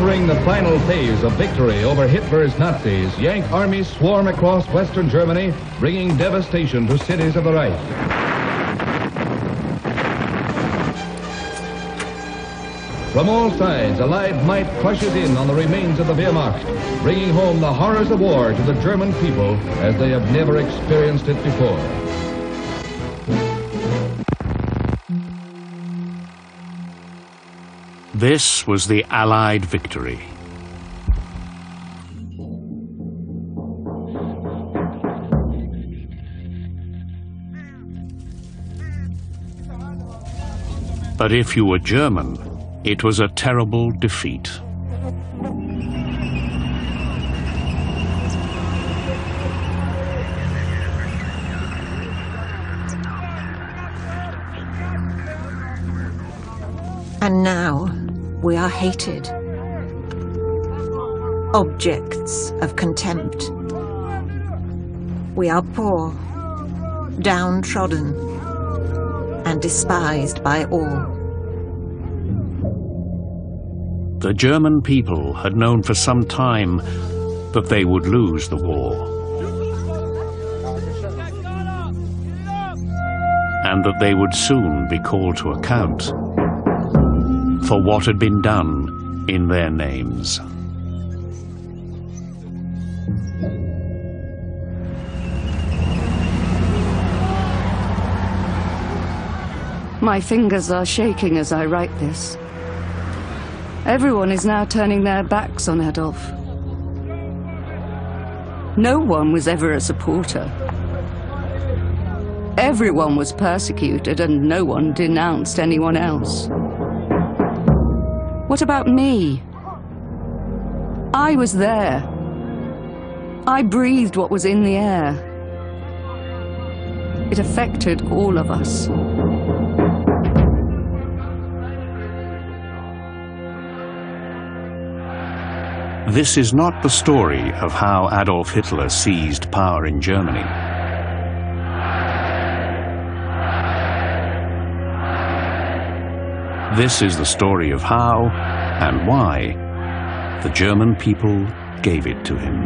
Entering the final phase of victory over Hitler's Nazis, Yank armies swarm across Western Germany, bringing devastation to cities of the Reich. From all sides, Allied might crushes in on the remains of the Wehrmacht, bringing home the horrors of war to the German people as they have never experienced it before. This was the Allied victory. But if you were German, it was a terrible defeat. And now we are hated, objects of contempt. We are poor, downtrodden, and despised by all. The German people had known for some time that they would lose the war, and that they would soon be called to account for what had been done in their names. My fingers are shaking as I write this. Everyone is now turning their backs on Adolf. No one was ever a supporter. Everyone was persecuted and no one denounced anyone else. What about me? I was there. I breathed what was in the air. It affected all of us. This is not the story of how Adolf Hitler seized power in Germany. This is the story of how and why the German people gave it to him.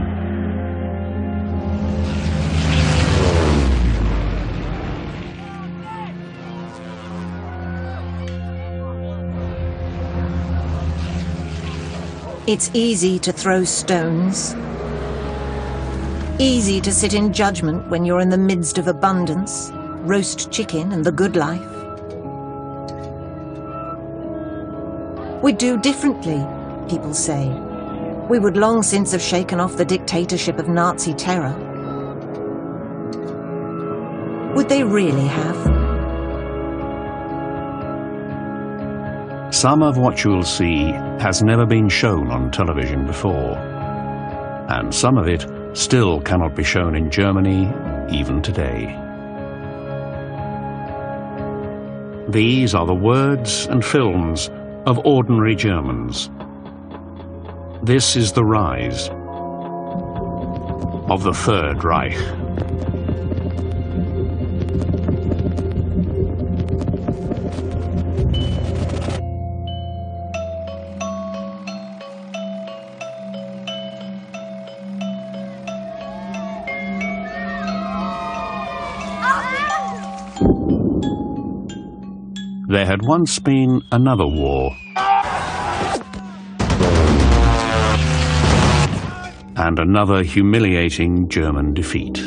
It's easy to throw stones. Easy to sit in judgment when you're in the midst of abundance, roast chicken and the good life. We'd do differently, people say. We would long since have shaken off the dictatorship of Nazi terror. Would they really have? Some of what you'll see has never been shown on television before, and some of it still cannot be shown in Germany even today. These are the words and films of ordinary Germans. This is the rise of the Third Reich. There had once been another war, and another humiliating German defeat.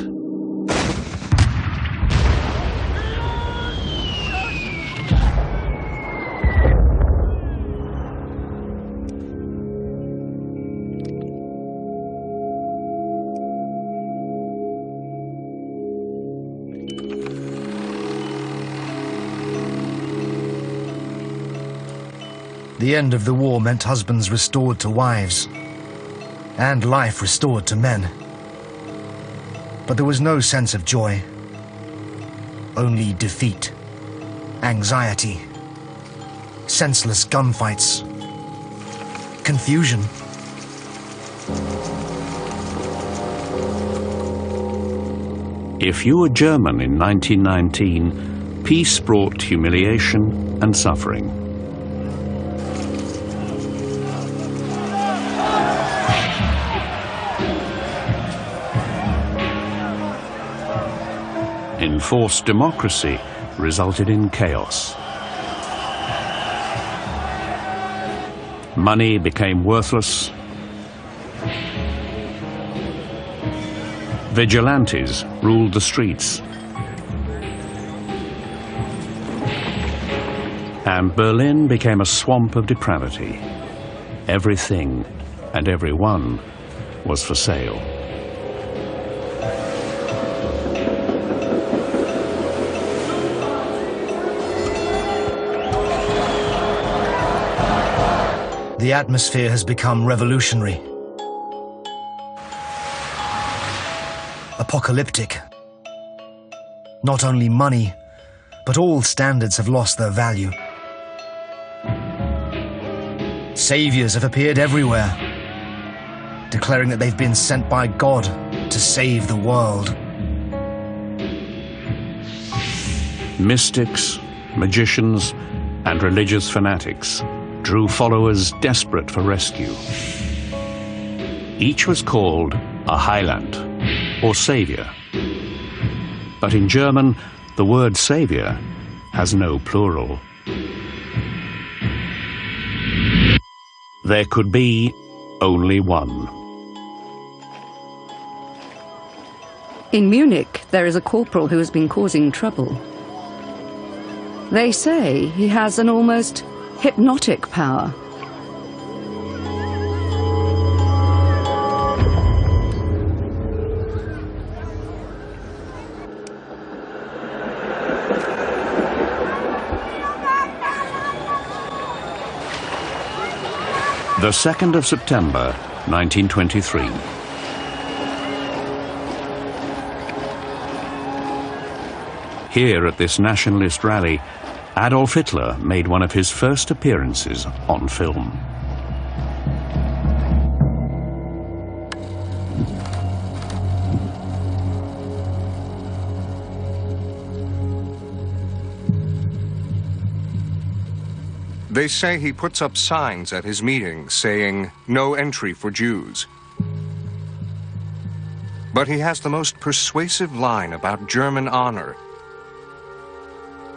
The end of the war meant husbands restored to wives, and life restored to men. But there was no sense of joy, only defeat, anxiety, senseless gunfights, confusion. If you were German in 1919, peace brought humiliation and suffering. enforced democracy resulted in chaos. Money became worthless. Vigilantes ruled the streets. And Berlin became a swamp of depravity. Everything and everyone was for sale. The atmosphere has become revolutionary, apocalyptic. Not only money, but all standards have lost their value. Saviors have appeared everywhere, declaring that they've been sent by God to save the world. Mystics, magicians, and religious fanatics drew followers desperate for rescue. Each was called a Heiland, or Saviour. But in German, the word Saviour has no plural. There could be only one. In Munich, there is a corporal who has been causing trouble. They say he has an almost hypnotic power. The 2nd of September, 1923. Here at this nationalist rally, Adolf Hitler made one of his first appearances on film. They say he puts up signs at his meetings saying, "No entry for Jews." But he has the most persuasive line about German honor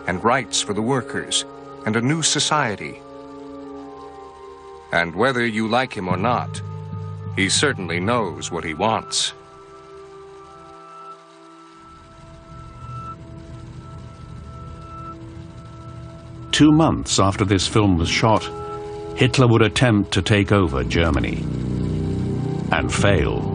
and rights for the workers and a new society. And whether you like him or not, he certainly knows what he wants. Two months after this film was shot, Hitler would attempt to take over Germany and fail.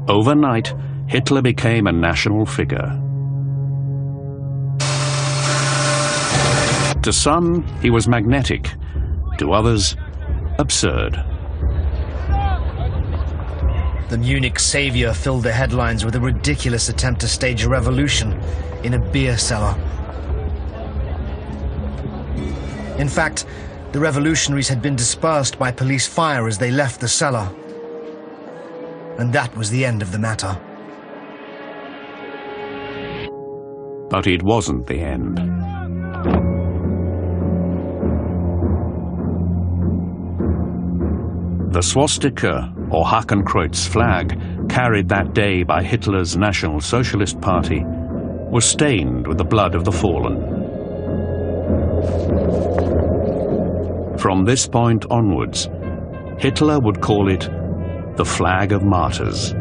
Overnight, Hitler became a national figure. To some, he was magnetic. To others, absurd. The Munich Saviour filled the headlines with a ridiculous attempt to stage a revolution in a beer cellar. In fact, the revolutionaries had been dispersed by police fire as they left the cellar. And that was the end of the matter. But it wasn't the end. The swastika, or Hakenkreuz flag, carried that day by Hitler's National Socialist Party, was stained with the blood of the fallen. From this point onwards, Hitler would call it the flag of martyrs,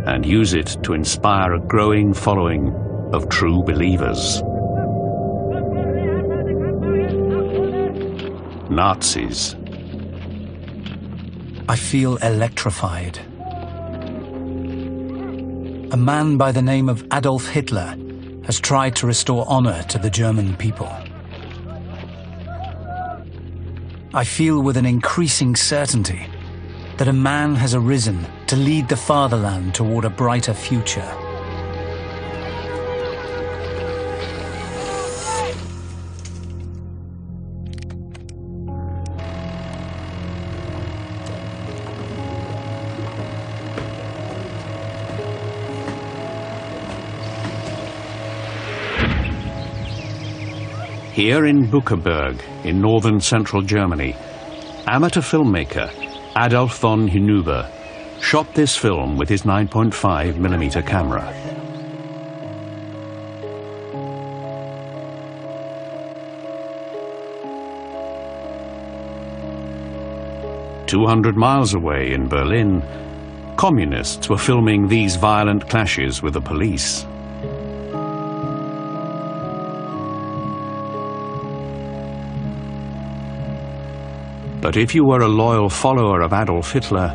and use it to inspire a growing following of true believers. Nazis. I feel electrified. A man by the name of Adolf Hitler has tried to restore honor to the German people. I feel with an increasing certainty that a man has arisen to lead the fatherland toward a brighter future. Here in Buckerberg, in northern central Germany, amateur filmmaker Adolf von Hinüber shot this film with his 9.5mm camera. "200 miles away in Berlin, communists were filming these violent clashes with the police. But if you were a loyal follower of Adolf Hitler,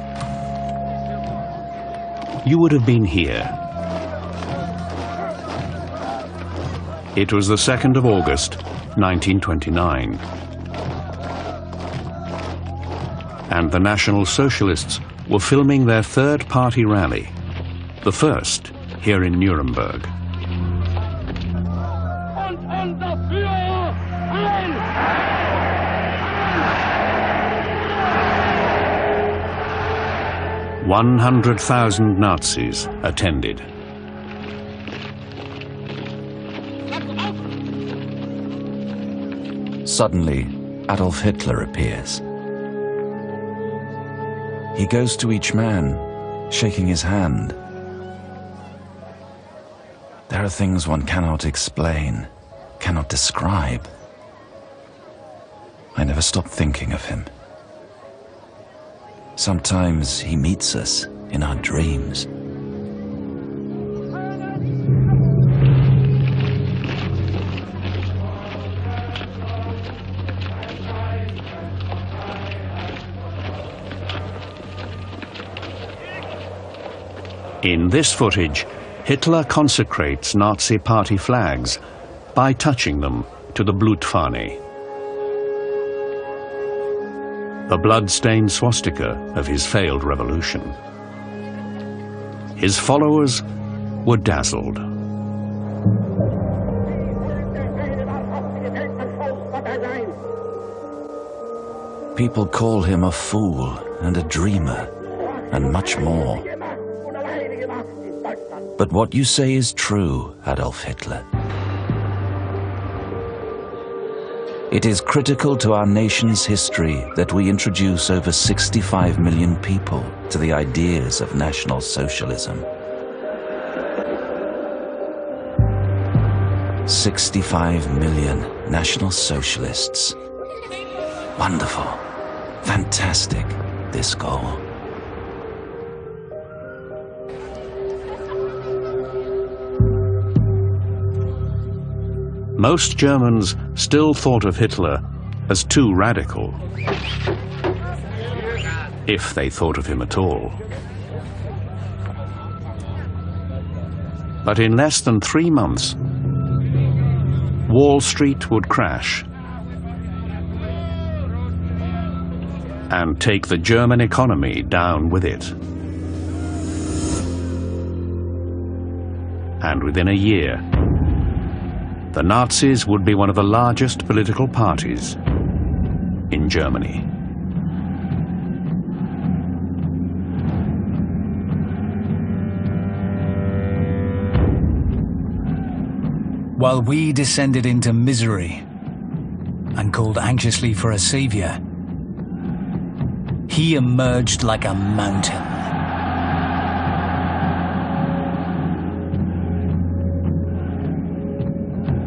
you would have been here. It was the 2nd of August, 1929. And the National Socialists were filming their third-party rally, the first here in Nuremberg. Und dafür ein! 100,000 Nazis attended. Suddenly, Adolf Hitler appears. He goes to each man, shaking his hand. There are things one cannot explain, cannot describe. I never stop thinking of him. Sometimes he meets us in our dreams. In this footage, Hitler consecrates Nazi party flags by touching them to the Blutfahne, the blood-stained swastika of his failed revolution. His followers were dazzled. People call him a fool and a dreamer, and much more. But what you say is true, Adolf Hitler. It is critical to our nation's history that we introduce over 65 million people to the ideas of National Socialism. 65 million National Socialists. Wonderful, fantastic, this goal. Most Germans still thought of Hitler as too radical, if they thought of him at all. But in less than 3 months, Wall Street would crash and take the German economy down with it. And within a year, the Nazis would be one of the largest political parties in Germany. While we descended into misery and called anxiously for a savior, he emerged like a mountain.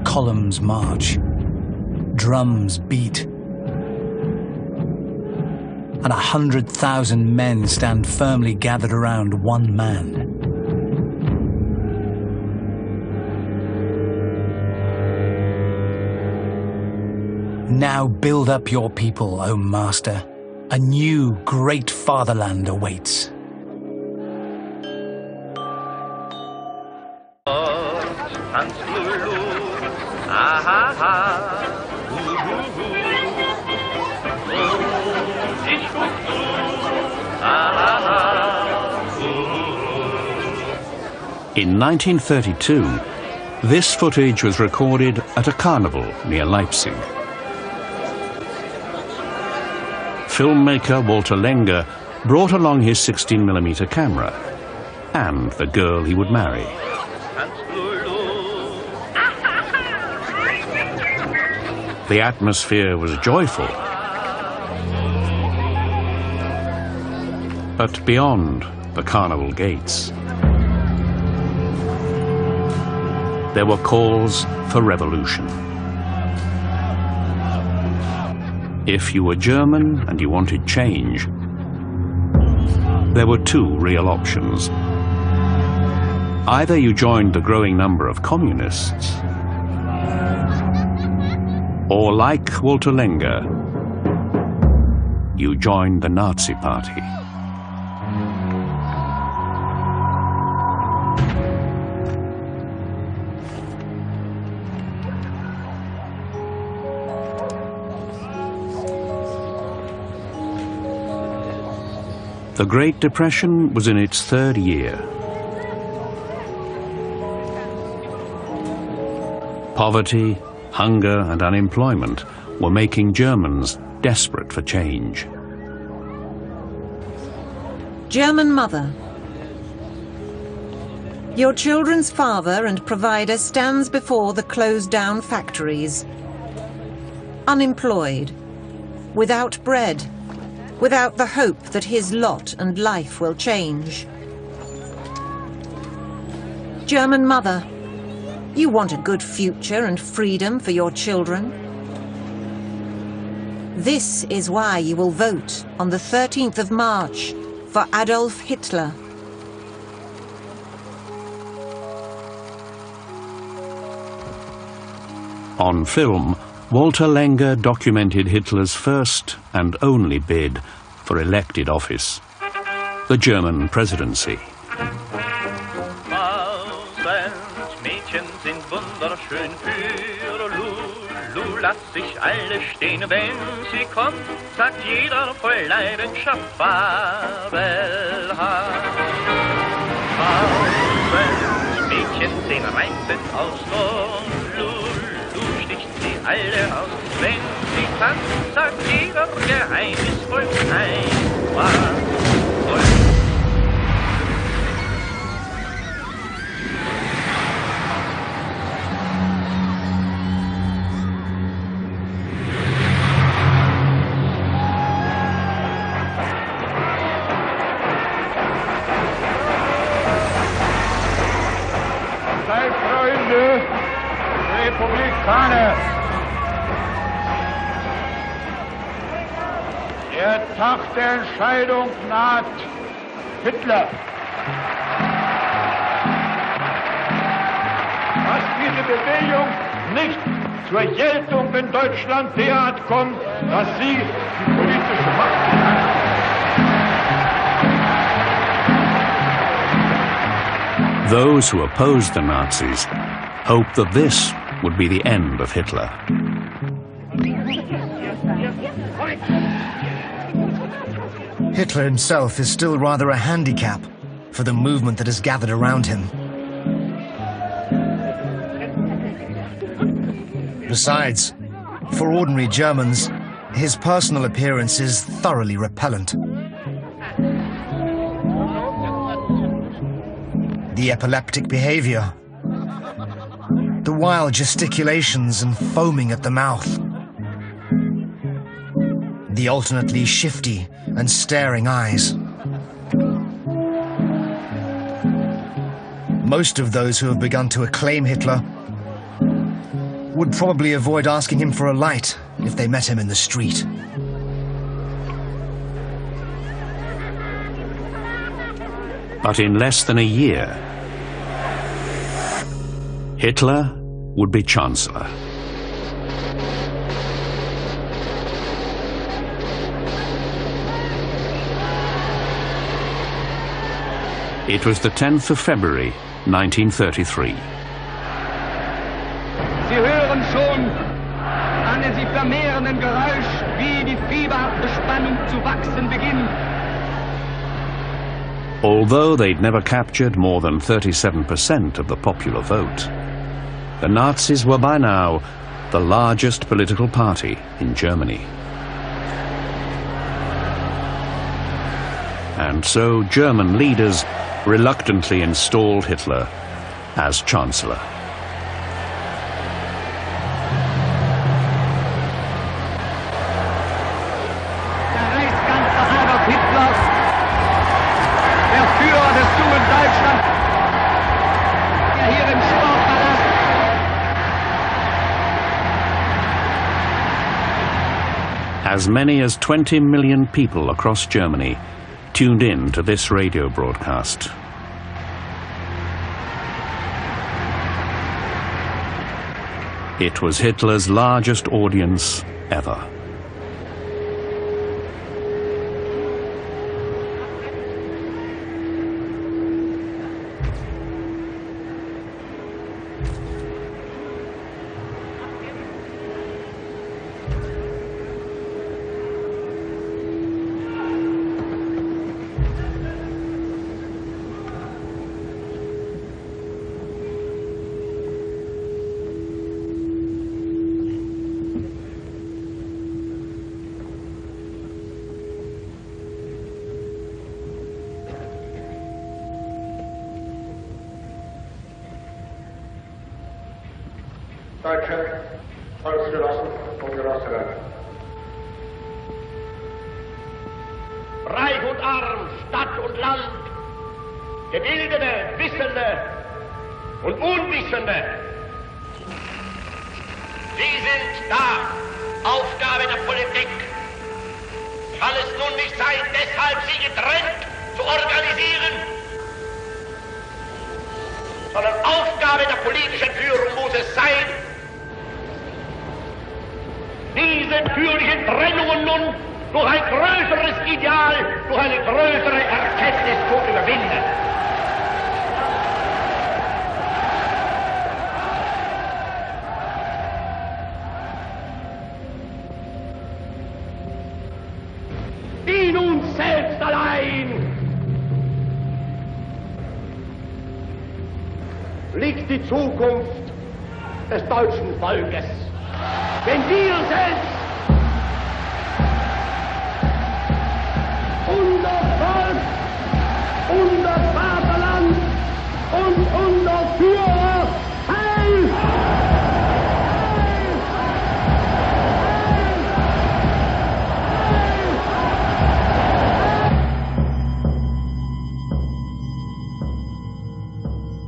Columns march, drums beat, and 100,000 men stand firmly gathered around one man. Now build up your people, O Master. A new great fatherland awaits. In 1932, this footage was recorded at a carnival near Leipzig. Filmmaker Walter Lenger brought along his 16mm camera and the girl he would marry. The atmosphere was joyful. But beyond the carnival gates, there were calls for revolution. If you were German and you wanted change, there were two real options. Either you joined the growing number of communists, or like Walter Lenger, you joined the Nazi Party. The Great Depression was in its third year. Poverty, hunger and unemployment were making Germans desperate for change. German mother. Your children's father and provider stands before the closed-down factories. Unemployed, without bread, without the hope that his lot and life will change. German mother, you want a good future and freedom for your children. This is why you will vote on the 13th of March for Adolf Hitler. On film, Walter Lenger documented Hitler's first and only bid for elected office, the German presidency. Mädchen sind wunderschön für Lulu, lass sich alle stehen, wenn sie kommt, sagt jeder voll Leidenschaft, fabelhaft. Mädchen sehen reizend aus und Lulu sticht sie alle aus, wenn sie tanzt, sagt jeder geheimnisvoll, nein, was soll. Der Tag der Entscheidung naht. Hitler. Was diese Bewegung nicht zur Geltung in Deutschland derart kommt, dass sie die politische Macht hat. Those who opposed the Nazis hoped that this would be the end of Hitler. Hitler himself is still rather a handicap for the movement that has gathered around him. Besides, for ordinary Germans, his personal appearance is thoroughly repellent. The epileptic behavior, the wild gesticulations and foaming at the mouth, the alternately shifty and staring eyes. Most of those who have begun to acclaim Hitler would probably avoid asking him for a light if they met him in the street. But in less than a year, Hitler would be Chancellor. It was the 10th of February, 1933. Sie hören schon an den sich vermehrenden Geräusch, wie die fieberhafte Spannung zu wachsen beginnt. Although they'd never captured more than 37% of the popular vote, the Nazis were by now the largest political party in Germany. And so German leaders reluctantly installed Hitler as Chancellor. As many as 20 million people across Germany tuned in to this radio broadcast. It was Hitler's largest audience ever. Deutsche Volksgenossen und Genossinnen. Reich und arm, Stadt und Land, Gebildete, Wissende und Unwissende. Sie sind da, Aufgabe der Politik. Kann es nun nicht sein, deshalb sie getrennt zu organisieren, sondern Aufgabe der politischen Führung muss es sein, diese natürlichen Trennungen nun durch ein größeres Ideal, durch eine größere Erkenntnis zu überwinden. In uns selbst allein liegt die Zukunft des deutschen Volkes. Wenn wir selbst unser Volk, unser Vaterland und unser Führer heil!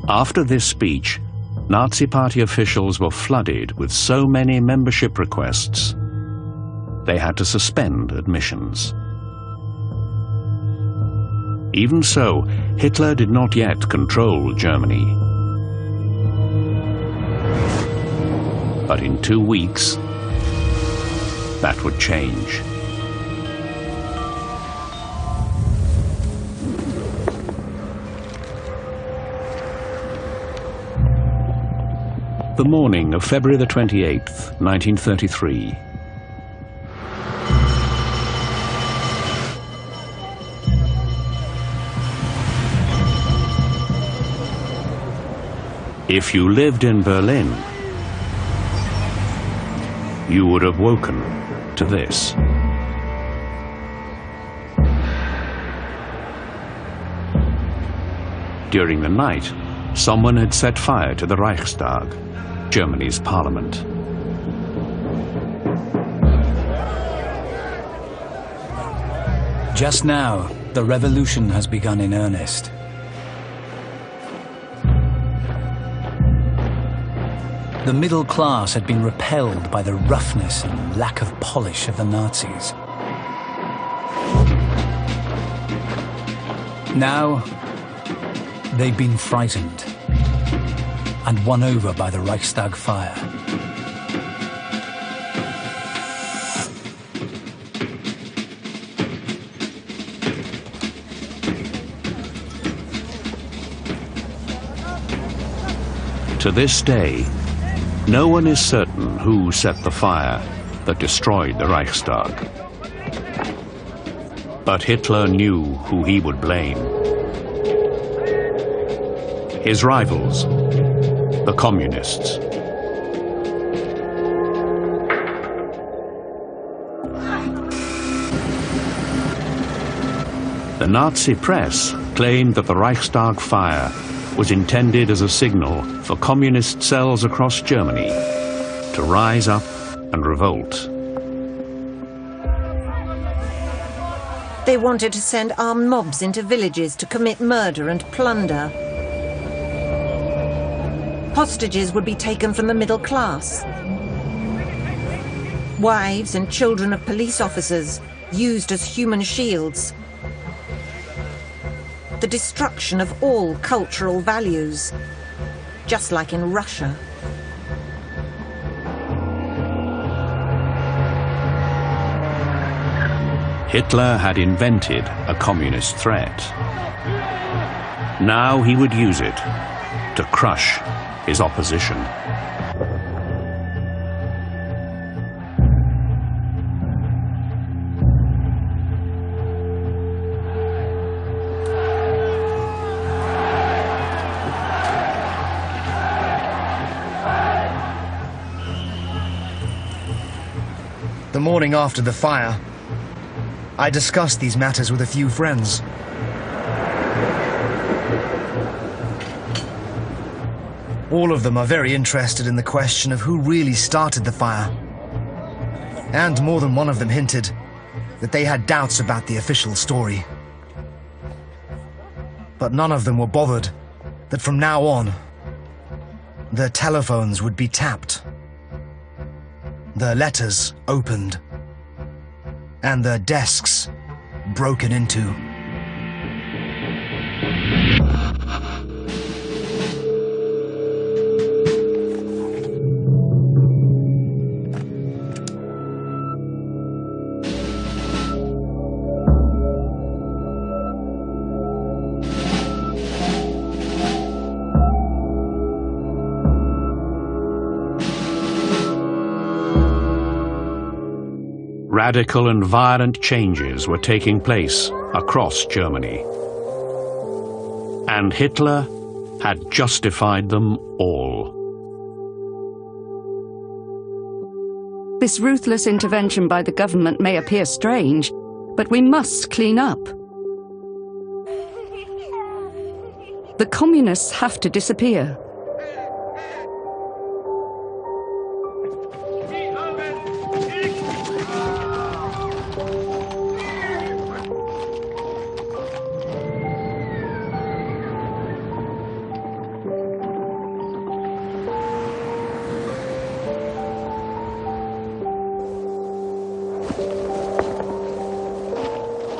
After this speech, Nazi Party officials were flooded with so many membership requests, they had to suspend admissions. Even so, Hitler did not yet control Germany. But in 2 weeks, that would change. The morning of February the 28th, 1933. If you lived in Berlin, you would have woken to this. During the night, someone had set fire to the Reichstag, Germany's parliament. Just now, the revolution has begun in earnest. The middle class had been repelled by the roughness and lack of polish of the Nazis. Now, they'd been frightened and won over by the Reichstag fire. To this day, no one is certain who set the fire that destroyed the Reichstag. But Hitler knew who he would blame. His rivals, the communists. The Nazi press claimed that the Reichstag fire was intended as a signal for communist cells across Germany to rise up and revolt. They wanted to send armed mobs into villages to commit murder and plunder. Hostages would be taken from the middle class. Wives and children of police officers used as human shields. The destruction of all cultural values, just like in Russia. Hitler had invented a communist threat. Now he would use it to crush his opposition. The morning after the fire, I discussed these matters with a few friends. All of them are very interested in the question of who really started the fire. And more than one of them hinted that they had doubts about the official story. But none of them were bothered that from now on, their telephones would be tapped, their letters opened, and their desks broken into. Radical and violent changes were taking place across Germany. And Hitler had justified them all. This ruthless intervention by the government may appear strange, but we must clean up. The communists have to disappear.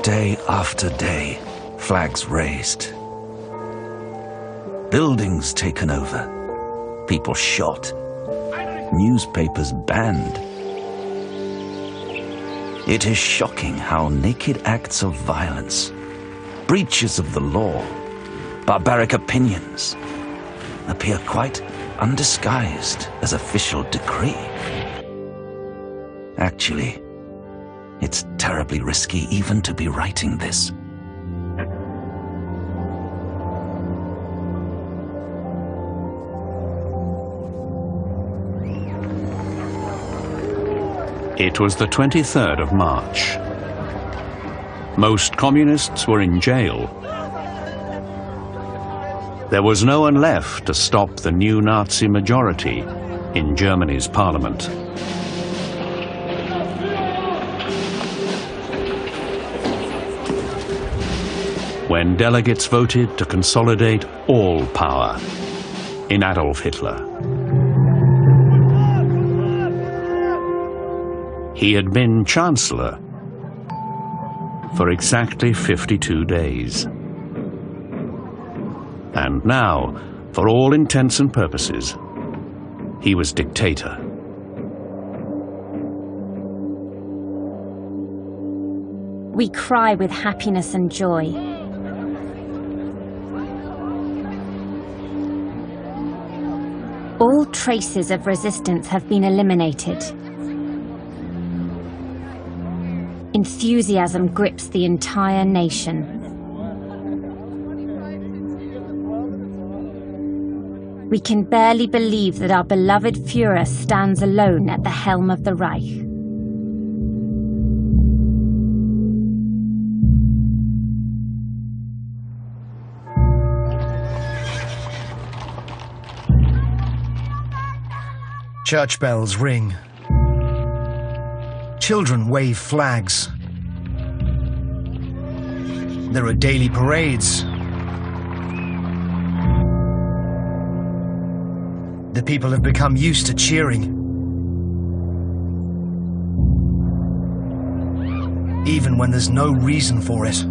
Day after day, flags raised. Buildings taken over. People shot. Newspapers banned. It is shocking how naked acts of violence, breaches of the law, barbaric opinions, appear quite undisguised as official decree. Actually, it's terribly risky even to be writing this. It was the 23rd of March. Most communists were in jail. There was no one left to stop the new Nazi majority in Germany's parliament. When delegates voted to consolidate all power in Adolf Hitler. He had been Chancellor for exactly 52 days. And now, for all intents and purposes, he was dictator. We cry with happiness and joy. All traces of resistance have been eliminated. Enthusiasm grips the entire nation. We can barely believe that our beloved Führer stands alone at the helm of the Reich. Church bells ring. Children wave flags. There are daily parades. The people have become used to cheering. even when there's no reason for it.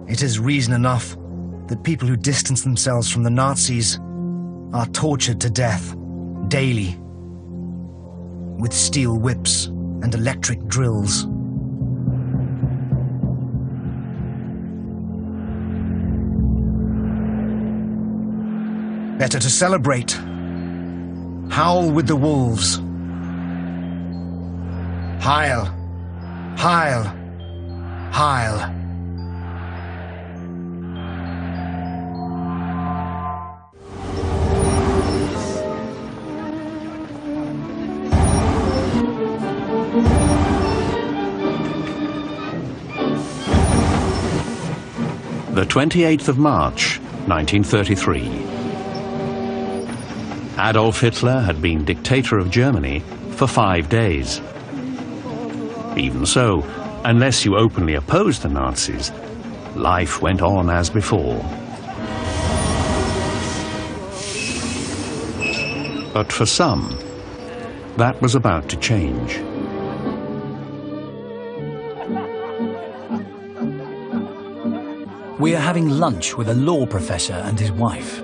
It is reason enough that people who distance themselves from the Nazis are tortured to death daily with steel whips and electric drills. Better to celebrate. Howl with the wolves. Heil, Heil, Heil. The 28th of March, 1933. Adolf Hitler had been dictator of Germany for 5 days. Even so, unless you openly opposed the Nazis, life went on as before. But for some, that was about to change. We are having lunch with a law professor and his wife.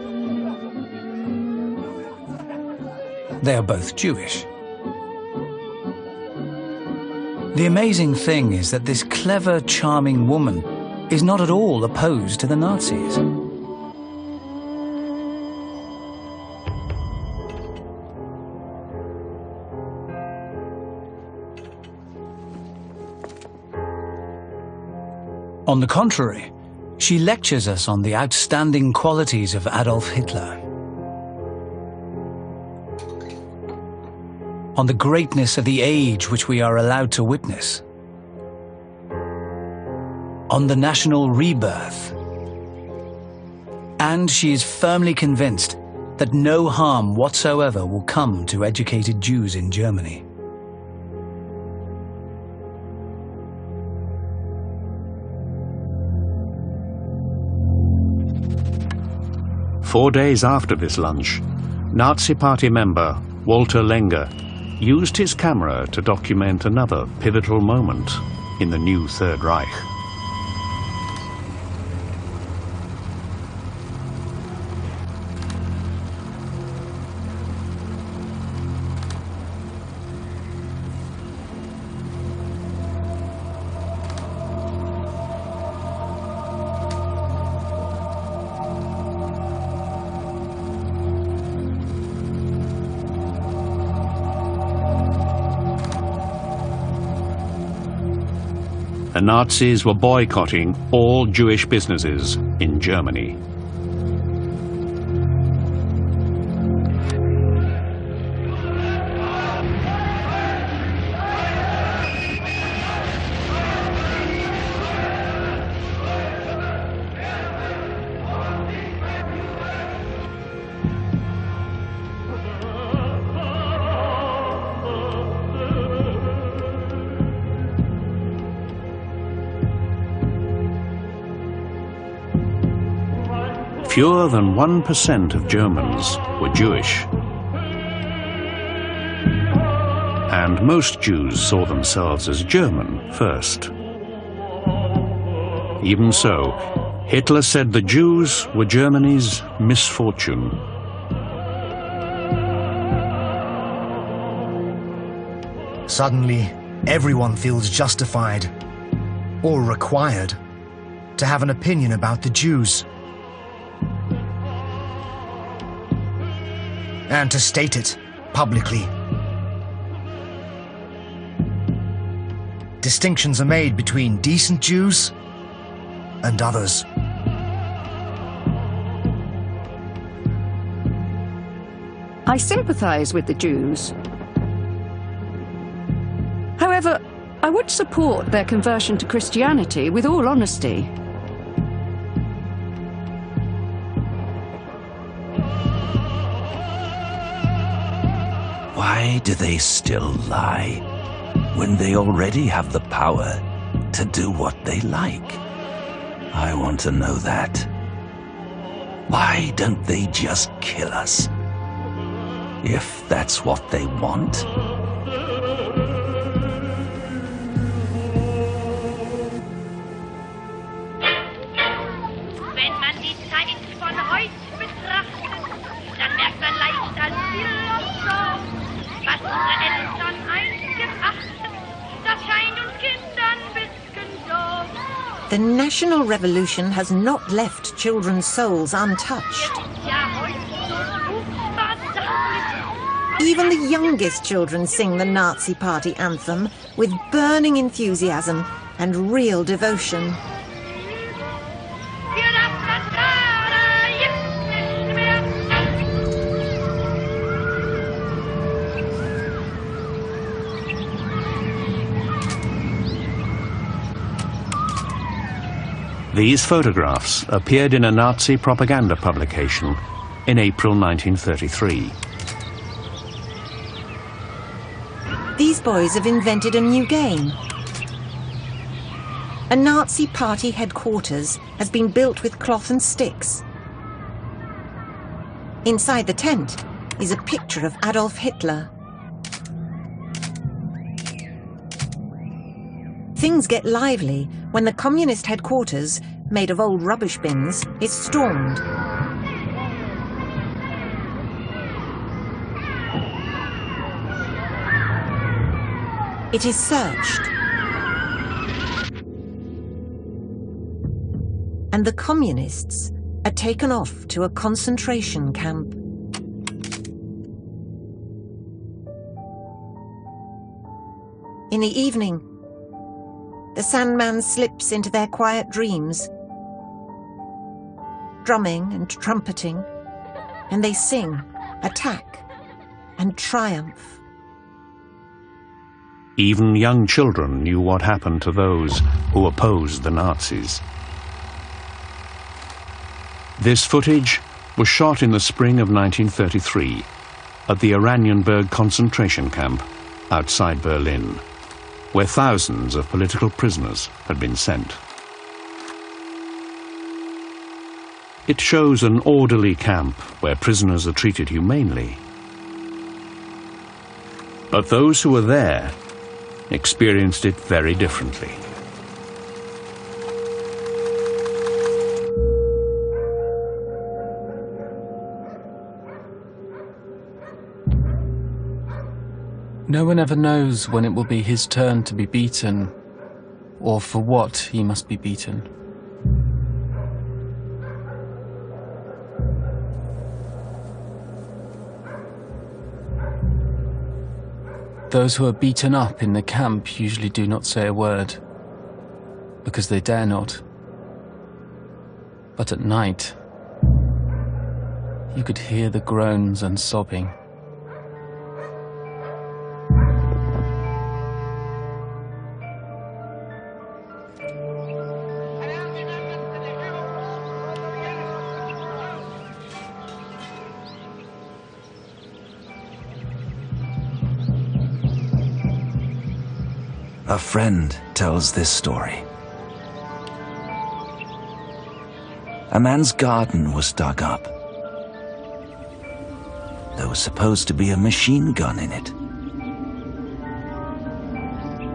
They are both Jewish. The amazing thing is that this clever, charming woman is not at all opposed to the Nazis. On the contrary, she lectures us on the outstanding qualities of Adolf Hitler, on the greatness of the age which we are allowed to witness, on the national rebirth, and she is firmly convinced that no harm whatsoever will come to educated Jews in Germany. Four days after this lunch, Nazi Party member Walter Lenger used his camera to document another pivotal moment in the new Third Reich. The Nazis were boycotting all Jewish businesses in Germany. Fewer than 1% of Germans were Jewish. And most Jews saw themselves as German first. Even so, Hitler said the Jews were Germany's misfortune. Suddenly, everyone feels justified, or required, to have an opinion about the Jews. And to state it publicly. Distinctions are made between decent Jews and others. I sympathize with the Jews. However, I would support their conversion to Christianity with all honesty. Why do they still lie when they already have the power to do what they like? I want to know that. Why don't they just kill us? If that's what they want. The national revolution has not left children's souls untouched. Even the youngest children sing the Nazi Party anthem with burning enthusiasm and real devotion. These photographs appeared in a Nazi propaganda publication in April 1933. These boys have invented a new game. A Nazi party headquarters has been built with cloth and sticks. Inside the tent is a picture of Adolf Hitler. Things get lively when the communist headquarters, made of old rubbish bins, is stormed. It is searched. And the communists are taken off to a concentration camp. In the evening, the Sandman slips into their quiet dreams, drumming and trumpeting, and they sing attack and triumph. Even young children knew what happened to those who opposed the Nazis. This footage was shot in the spring of 1933 at the Oranienburg concentration camp outside Berlin, where thousands of political prisoners had been sent. It shows an orderly camp where prisoners are treated humanely. But those who were there experienced it very differently. No one ever knows when it will be his turn to be beaten, or for what he must be beaten. Those who are beaten up in the camp usually do not say a word, because they dare not. But at night, you could hear the groans and sobbing. A friend tells this story. A man's garden was dug up. There was supposed to be a machine gun in it.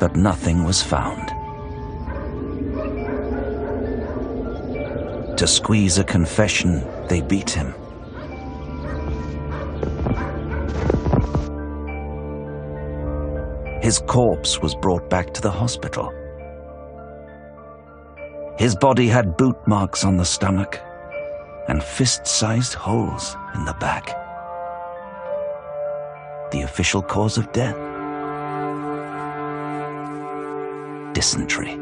But nothing was found. To squeeze a confession, they beat him. His corpse was brought back to the hospital. His body had boot marks on the stomach and fist-sized holes in the back. The official cause of death? Dysentery.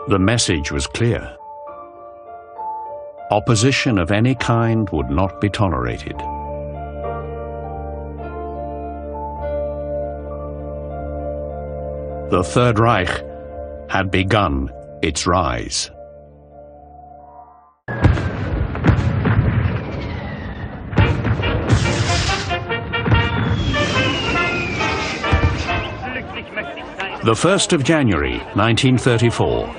The message was clear. Opposition of any kind would not be tolerated. The Third Reich had begun its rise. The 1st of January, 1934.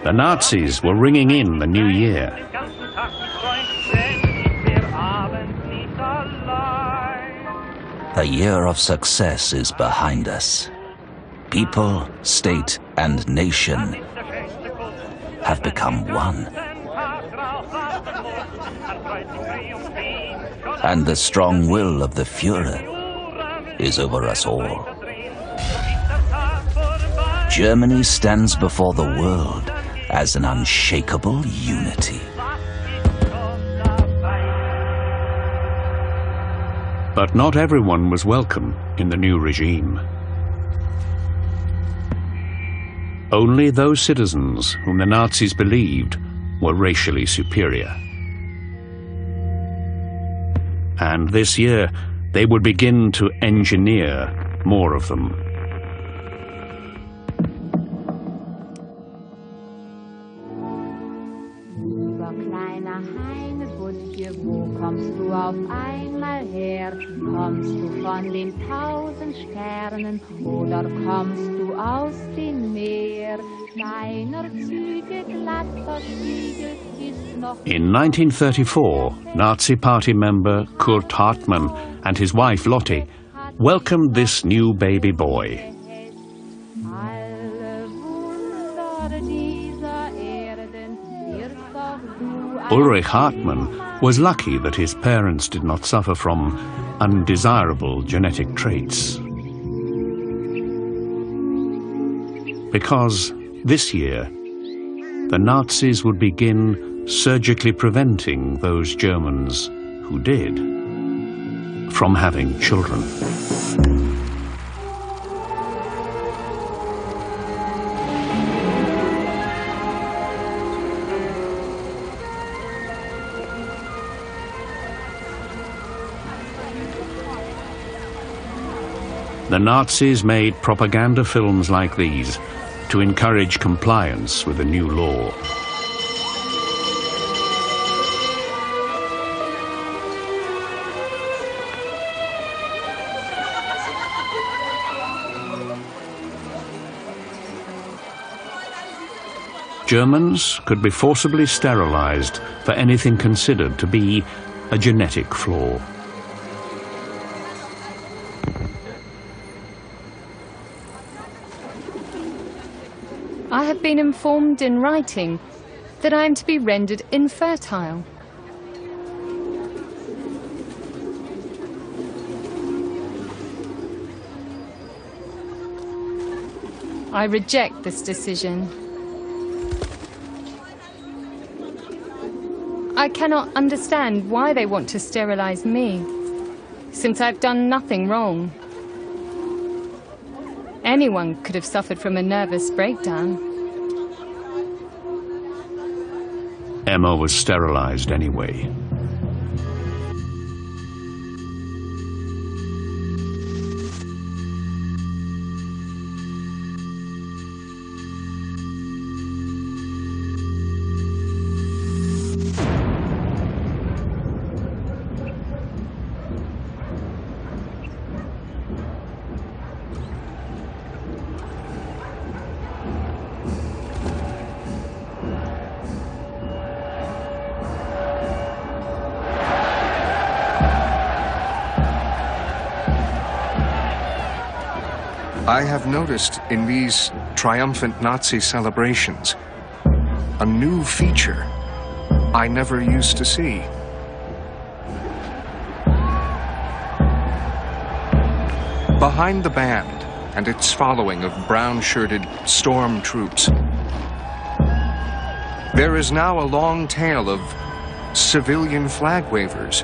The Nazis were ringing in the new year. The year of success is behind us. People, state, and nation have become one. And the strong will of the Führer is over us all. Germany stands before the world as an unshakable unity. But not everyone was welcome in the new regime. Only those citizens whom the Nazis believed were racially superior. And this year, they would begin to engineer more of them. Lieber kleiner Heinebuttje, wo kommst du auf einmal her? Kommst du von den 1000 Sternen oder kommst du aus dem Meer? Deiner Züge glatter Spiegel ist noch... In 1934, Nazi Party member Kurt Hartmann and his wife Lotte welcomed this new baby boy. Ulrich Hartmann was lucky that his parents did not suffer from undesirable genetic traits. Because this year, the Nazis would begin surgically preventing those Germans who did from having children. The Nazis made propaganda films like these to encourage compliance with the new law. Germans could be forcibly sterilized for anything considered to be a genetic flaw. I have been informed in writing that I am to be rendered infertile. I reject this decision. I cannot understand why they want to sterilize me, since I've done nothing wrong. Anyone could have suffered from a nervous breakdown. Emma was sterilized anyway. I have noticed in these triumphant Nazi celebrations a new feature I never used to see. Behind the band and its following of brown-shirted storm troops, there is now a long tail of civilian flag wavers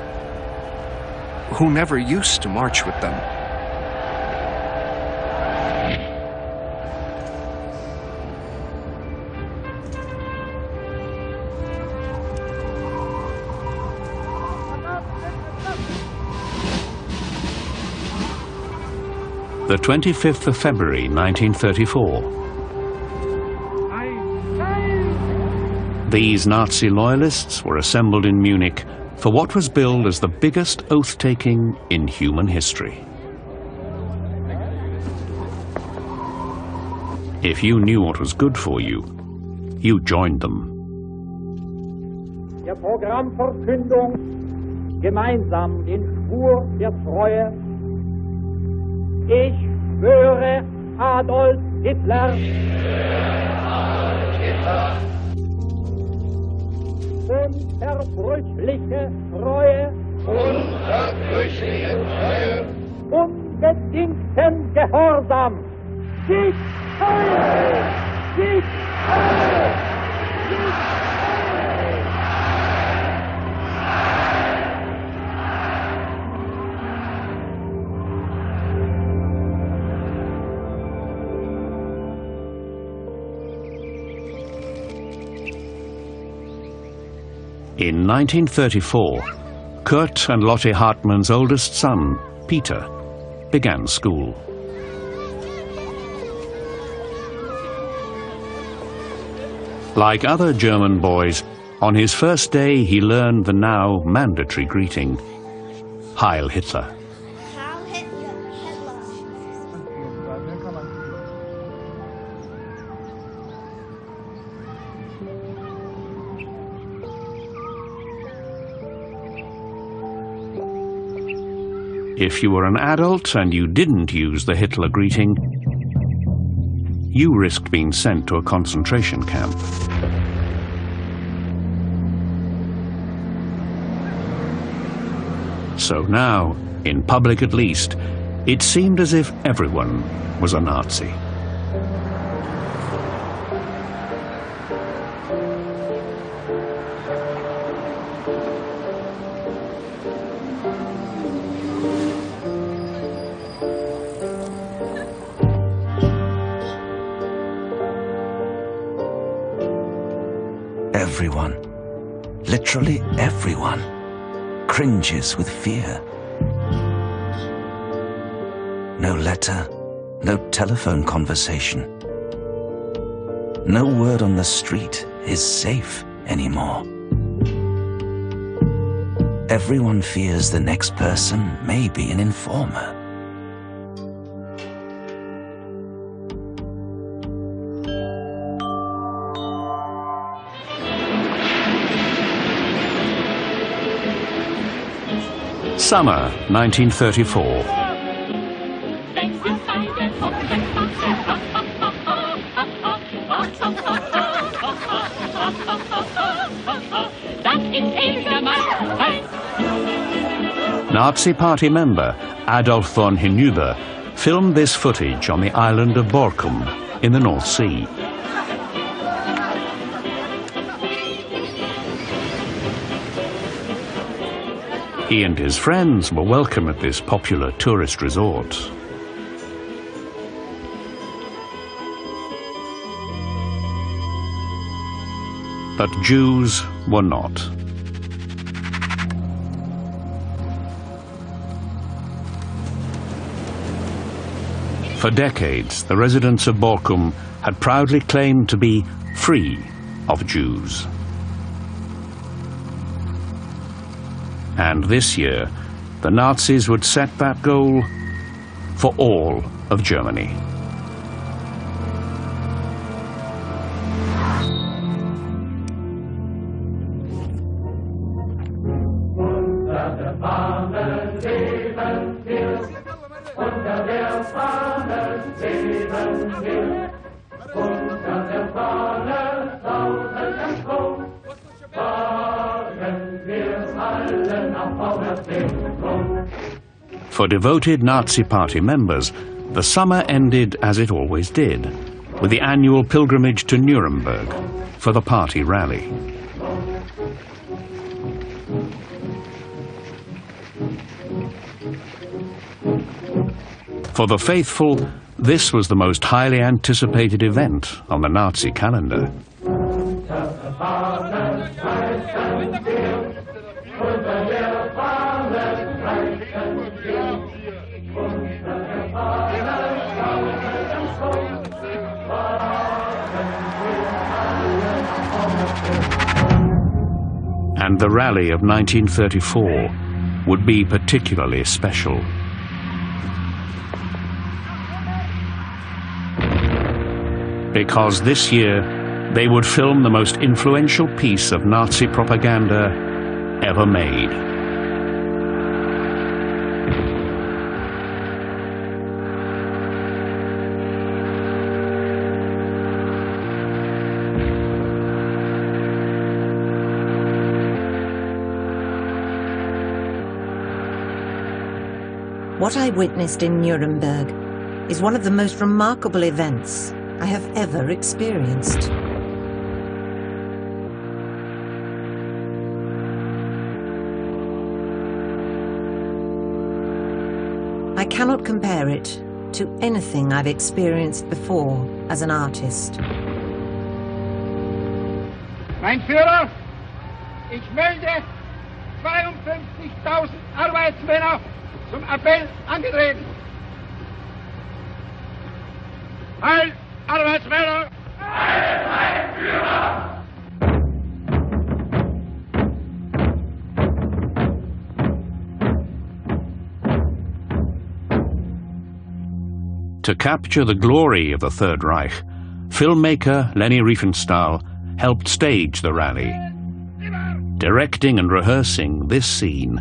who never used to march with them. The 25th of February 1934. These Nazi loyalists were assembled in Munich for what was billed as the biggest oath-taking in human history. If you knew what was good for you, you joined them. Der Programmverkündung gemeinsam den Schwur der Treue. Ich schwöre Adolf Hitler. Ich schwöre Adolf Hitler. Und unverbrüchliche Treue, unbedingten Gehorsam, Sieg Heil! Sieg Heil! Sieg Heil! In 1934, Kurt and Lotte Hartmann's oldest son, Peter, began school. Like other German boys, on his first day he learned the now mandatory greeting, Heil Hitler. If you were an adult and you didn't use the Hitler greeting, you risked being sent to a concentration camp. So now, in public at least, it seemed as if everyone was a Nazi. Everyone, literally everyone, cringes with fear. No letter, no telephone conversation. No word on the street is safe anymore. Everyone fears the next person may be an informer. Summer 1934. Nazi Party member Adolf von Hinüber filmed this footage on the island of Borkum in the North Sea. He and his friends were welcome at this popular tourist resort. But Jews were not. For decades, the residents of Borkum had proudly claimed to be free of Jews. And this year, the Nazis would set that goal for all of Germany. For devoted Nazi Party members, the summer ended as it always did, with the annual pilgrimage to Nuremberg for the party rally. For the faithful, this was the most highly anticipated event on the Nazi calendar. And the rally of 1934 would be particularly special. Because this year they would film the most influential piece of Nazi propaganda ever made. What I witnessed in Nuremberg is one of the most remarkable events I have ever experienced. I cannot compare it to anything I've experienced before as an artist. Mein Führer, ich melde 52.000 Arbeitsmänner zum Appell angetreten. Heil, Arbeitsmänner! Heil, mein Führer! To capture the glory of the Third Reich, filmmaker Leni Riefenstahl helped stage the rally, directing and rehearsing this scene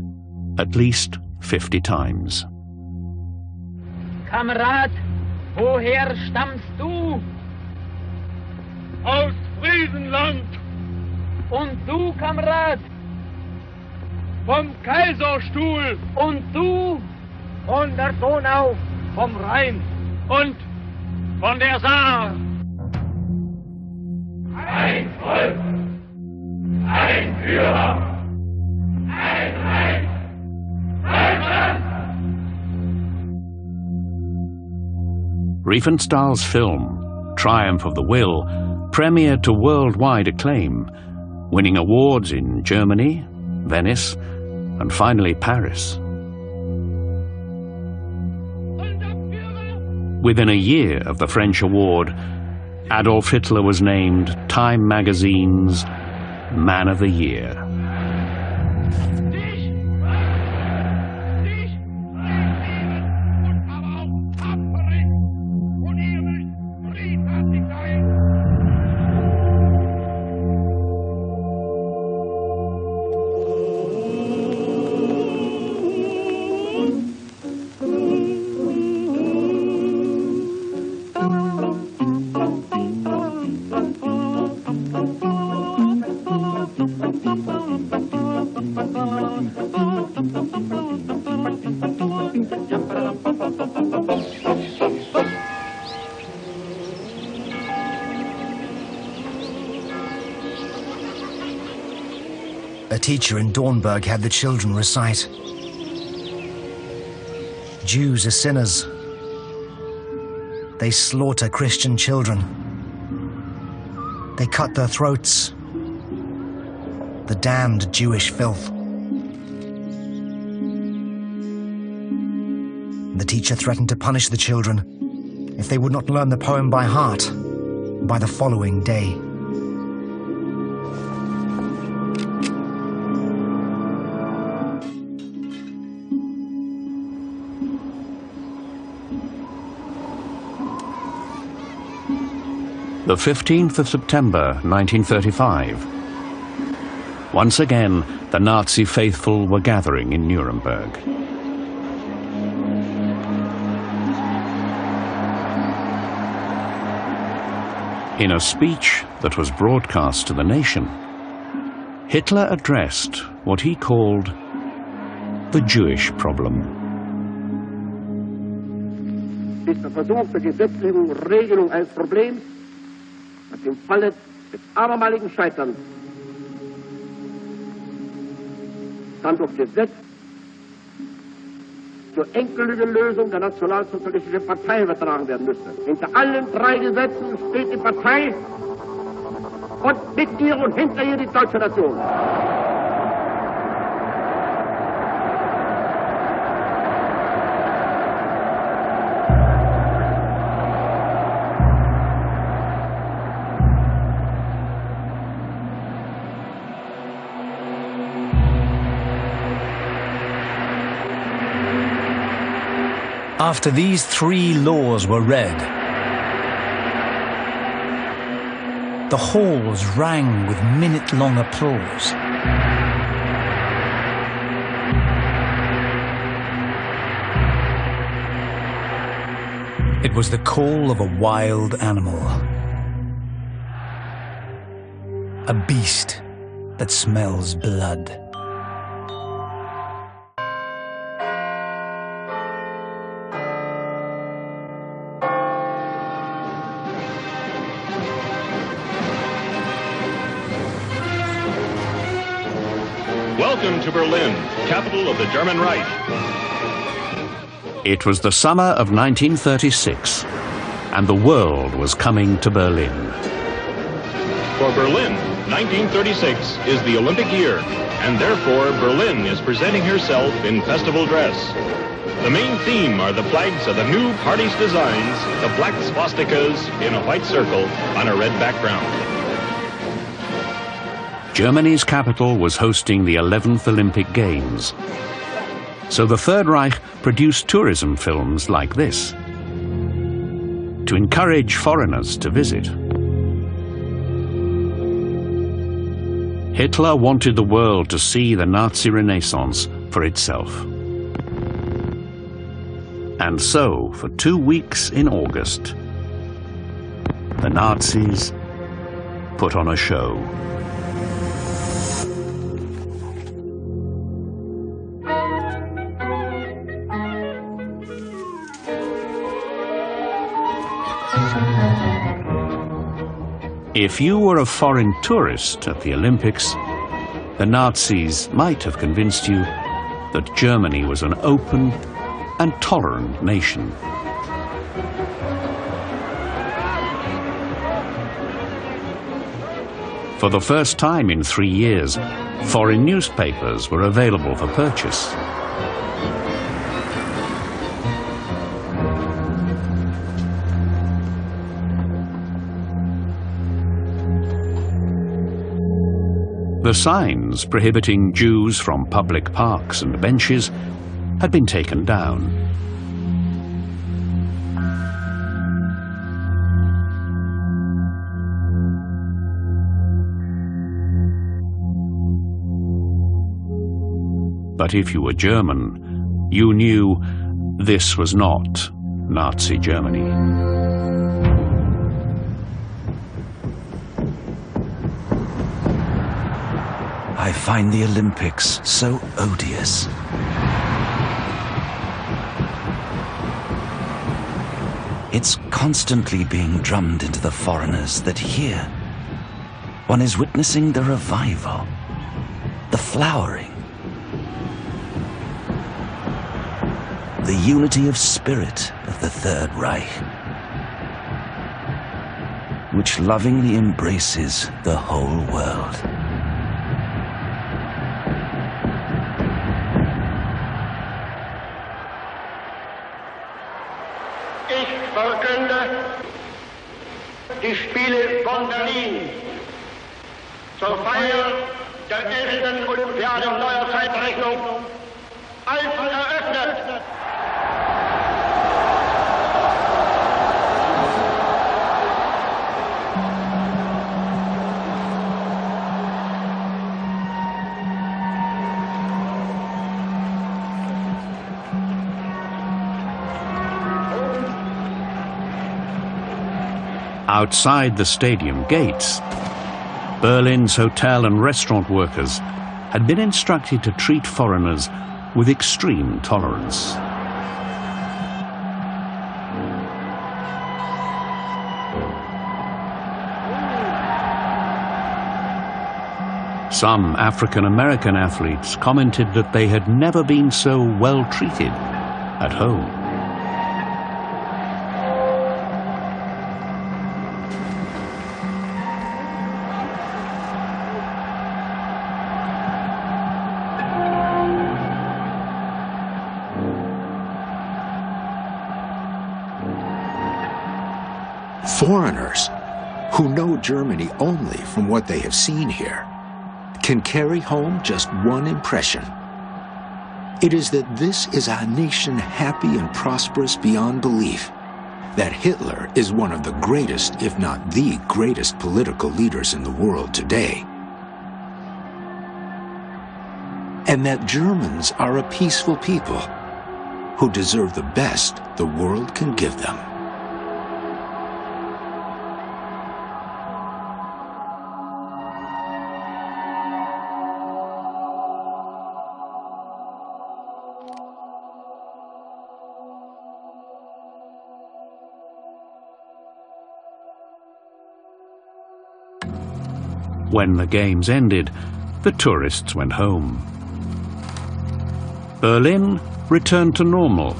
at least 50 times. Kamerad, woher stammst du? Aus Friesenland. Und du, Kamerad? Vom Kaiserstuhl. Und du? Von der Donau, vom Rhein. Und von der Saar. Ein Volk, ein Führer, ein Reich, Deutschland. Riefenstahl's film, Triumph of the Will, premiered to worldwide acclaim, winning awards in Germany, Venice, and finally Paris. Within a year of the French award, Adolf Hitler was named Time magazine's Man of the Year. A teacher in Dornberg had the children recite, "Jews are sinners. They slaughter Christian children. They cut their throats. The damned Jewish filth." The teacher threatened to punish the children if they would not learn the poem by heart by the following day. The 15th of September 1935. Once again, the Nazi faithful were gathering in Nuremberg. In a speech that was broadcast to the nation, Hitler addressed what he called the Jewish problem. Ist der Versuch der Gesetzgebung und Regelung eines Problems, das im Falle des abermaligen Scheiterns dann durch Gesetz zur endgültigen Lösung der nationalsozialistischen Partei übertragen werden müsste. Hinter allen drei Gesetzen steht die Partei und mit ihr und hinter ihr die deutsche Nation. After these three laws were read, the halls rang with minute-long applause. It was the call of a wild animal, a beast that smells blood. Welcome to Berlin, capital of the German Reich. It was the summer of 1936, and the world was coming to Berlin. For Berlin, 1936 is the Olympic year, and therefore Berlin is presenting herself in festival dress. The main theme are the flags of the new party's designs, the black swastikas in a white circle on a red background. Germany's capital was hosting the 11th Olympic Games. So the Third Reich produced tourism films like this to encourage foreigners to visit. Hitler wanted the world to see the Nazi Renaissance for itself. And so, for 2 weeks in August, the Nazis put on a show. If you were a foreign tourist at the Olympics, the Nazis might have convinced you that Germany was an open and tolerant nation. For the first time in 3 years, foreign newspapers were available for purchase. The signs prohibiting Jews from public parks and benches had been taken down. But if you were German, you knew this was not Nazi Germany. I find the Olympics so odious. It's constantly being drummed into the foreigners that here one is witnessing the revival, the flowering, the unity of spirit of the Third Reich, which lovingly embraces the whole world. Die Spiele von Berlin zur Feier der 11. Olympiade neuer Zeitrechnung als eröffnet. Outside the stadium gates, Berlin's hotel and restaurant workers had been instructed to treat foreigners with extreme tolerance. Some African-American athletes commented that they had never been so well treated at home. Foreigners who know Germany only from what they have seen here can carry home just one impression. It is that this is a nation happy and prosperous beyond belief, that Hitler is one of the greatest, if not the greatest, political leaders in the world today, and that Germans are a peaceful people who deserve the best the world can give them. When the games ended, the tourists went home. Berlin returned to normal.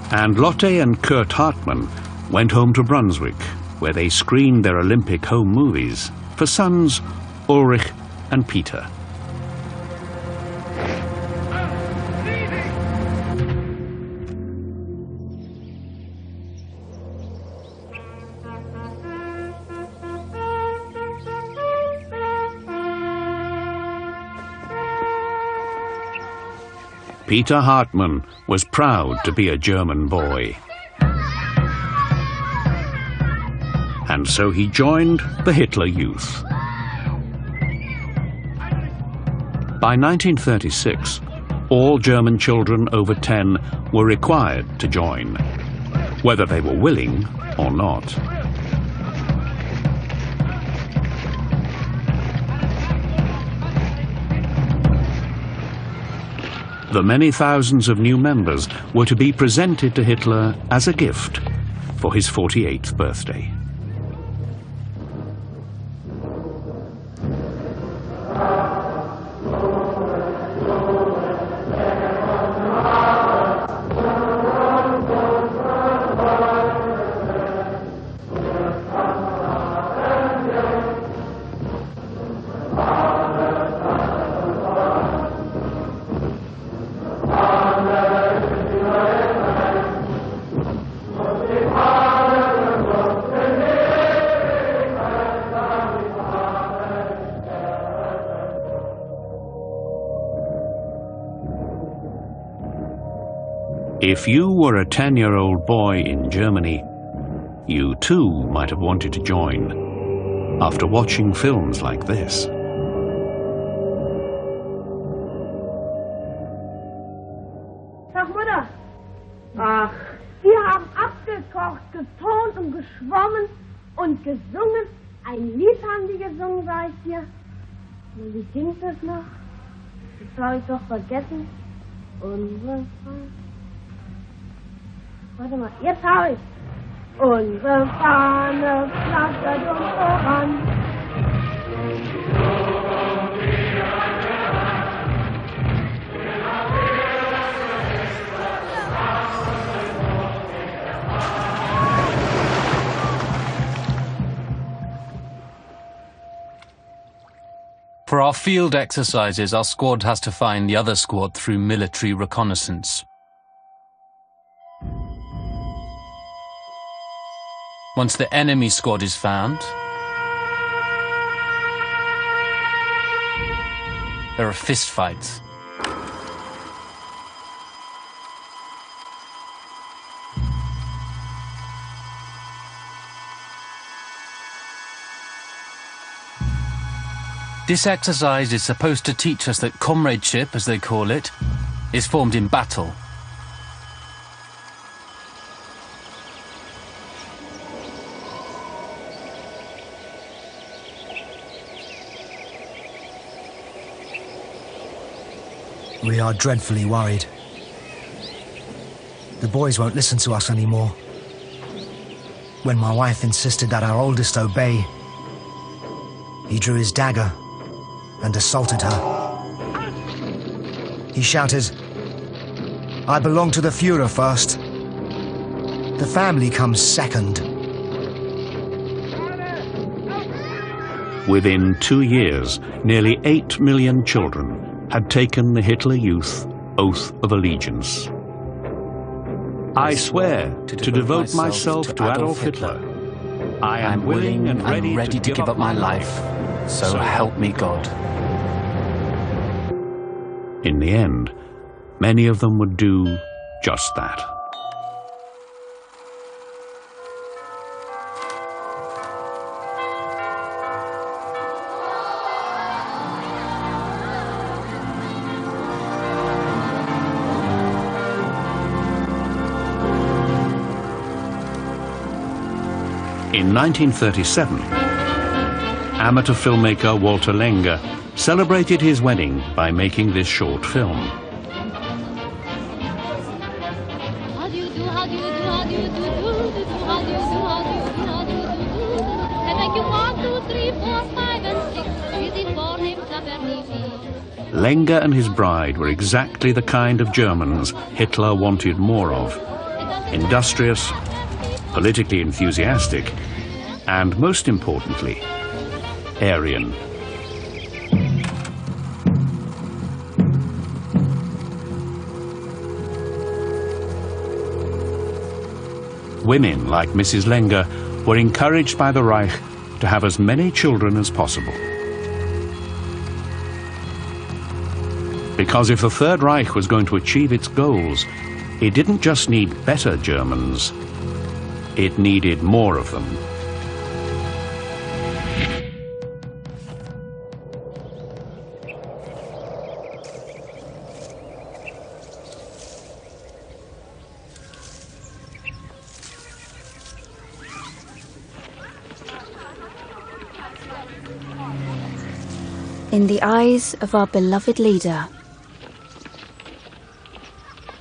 And Lotte and Kurt Hartmann went home to Brunswick, where they screened their Olympic home movies for sons Ulrich and Peter. Peter Hartmann was proud to be a German boy. And so he joined the Hitler Youth. By 1936, all German children over 10 were required to join, whether they were willing or not. The many thousands of new members were to be presented to Hitler as a gift for his 48th birthday. If you were a 10-year-old boy in Germany, you too might have wanted to join after watching films like this. Sag Mutter, ach, wir haben abgekocht, geturnt und geschwommen und gesungen. Ein Lied haben die gesungen, sag ich dir. Und wie ging das noch? Das habe ich doch vergessen. Unsere Warte mal, jetzt habe ich. Unsere Fahne flattert uns voran. For our field exercises, our squad has to find the other squad through military reconnaissance. Once the enemy squad is found, there are fistfights. This exercise is supposed to teach us that comradeship, as they call it, is formed in battle. We are dreadfully worried. The boys won't listen to us anymore. When my wife insisted that our oldest obey, he drew his dagger and assaulted her. He shouted, "I belong to the Führer first. The family comes second." Within 2 years, nearly 8 million children had taken the Hitler Youth Oath of Allegiance. I swear to devote myself to Adolf Hitler. I am willing and ready to give up my life, so help me God. In the end, many of them would do just that. In 1937, amateur filmmaker Walter Langer celebrated his wedding by making this short film. Lenger and his bride were exactly the kind of Germans Hitler wanted more of. Industrious, politically enthusiastic, and most importantly, Aryan. Women like Mrs. Lenger were encouraged by the Reich to have as many children as possible. Because if the Third Reich was going to achieve its goals, it didn't just need better Germans, it needed more of them. In the eyes of our beloved leader,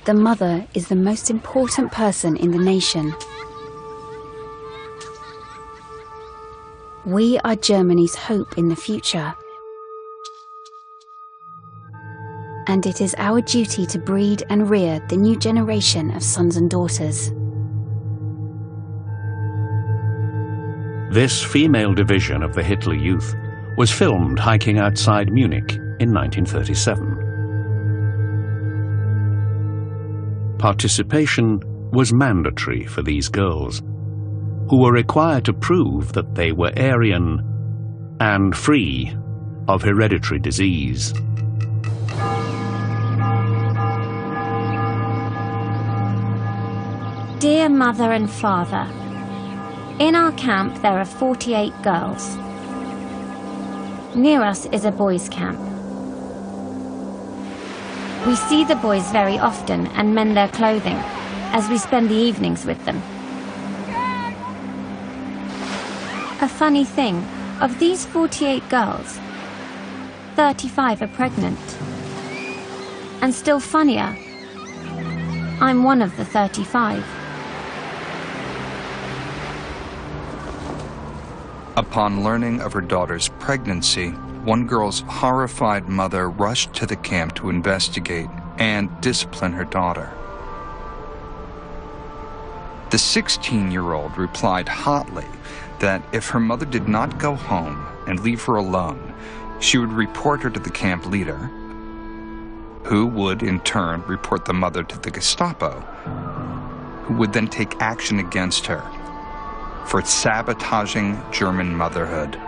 the mother is the most important person in the nation. We are Germany's hope in the future. And it is our duty to breed and rear the new generation of sons and daughters. This female division of the Hitler Youth was filmed hiking outside Munich in 1937. Participation was mandatory for these girls, who were required to prove that they were Aryan and free of hereditary disease. Dear Mother and Father, in our camp there are 48 girls. Near us is a boys' camp. We see the boys very often and mend their clothing, as we spend the evenings with them. A funny thing, of these 48 girls, 35 are pregnant. And still funnier, I'm one of the 35. Upon learning of her daughter's pregnancy, one girl's horrified mother rushed to the camp to investigate and discipline her daughter. The 16-year-old replied hotly that if her mother did not go home and leave her alone, she would report her to the camp leader, who would in turn report the mother to the Gestapo, who would then take action against her for sabotaging German motherhood.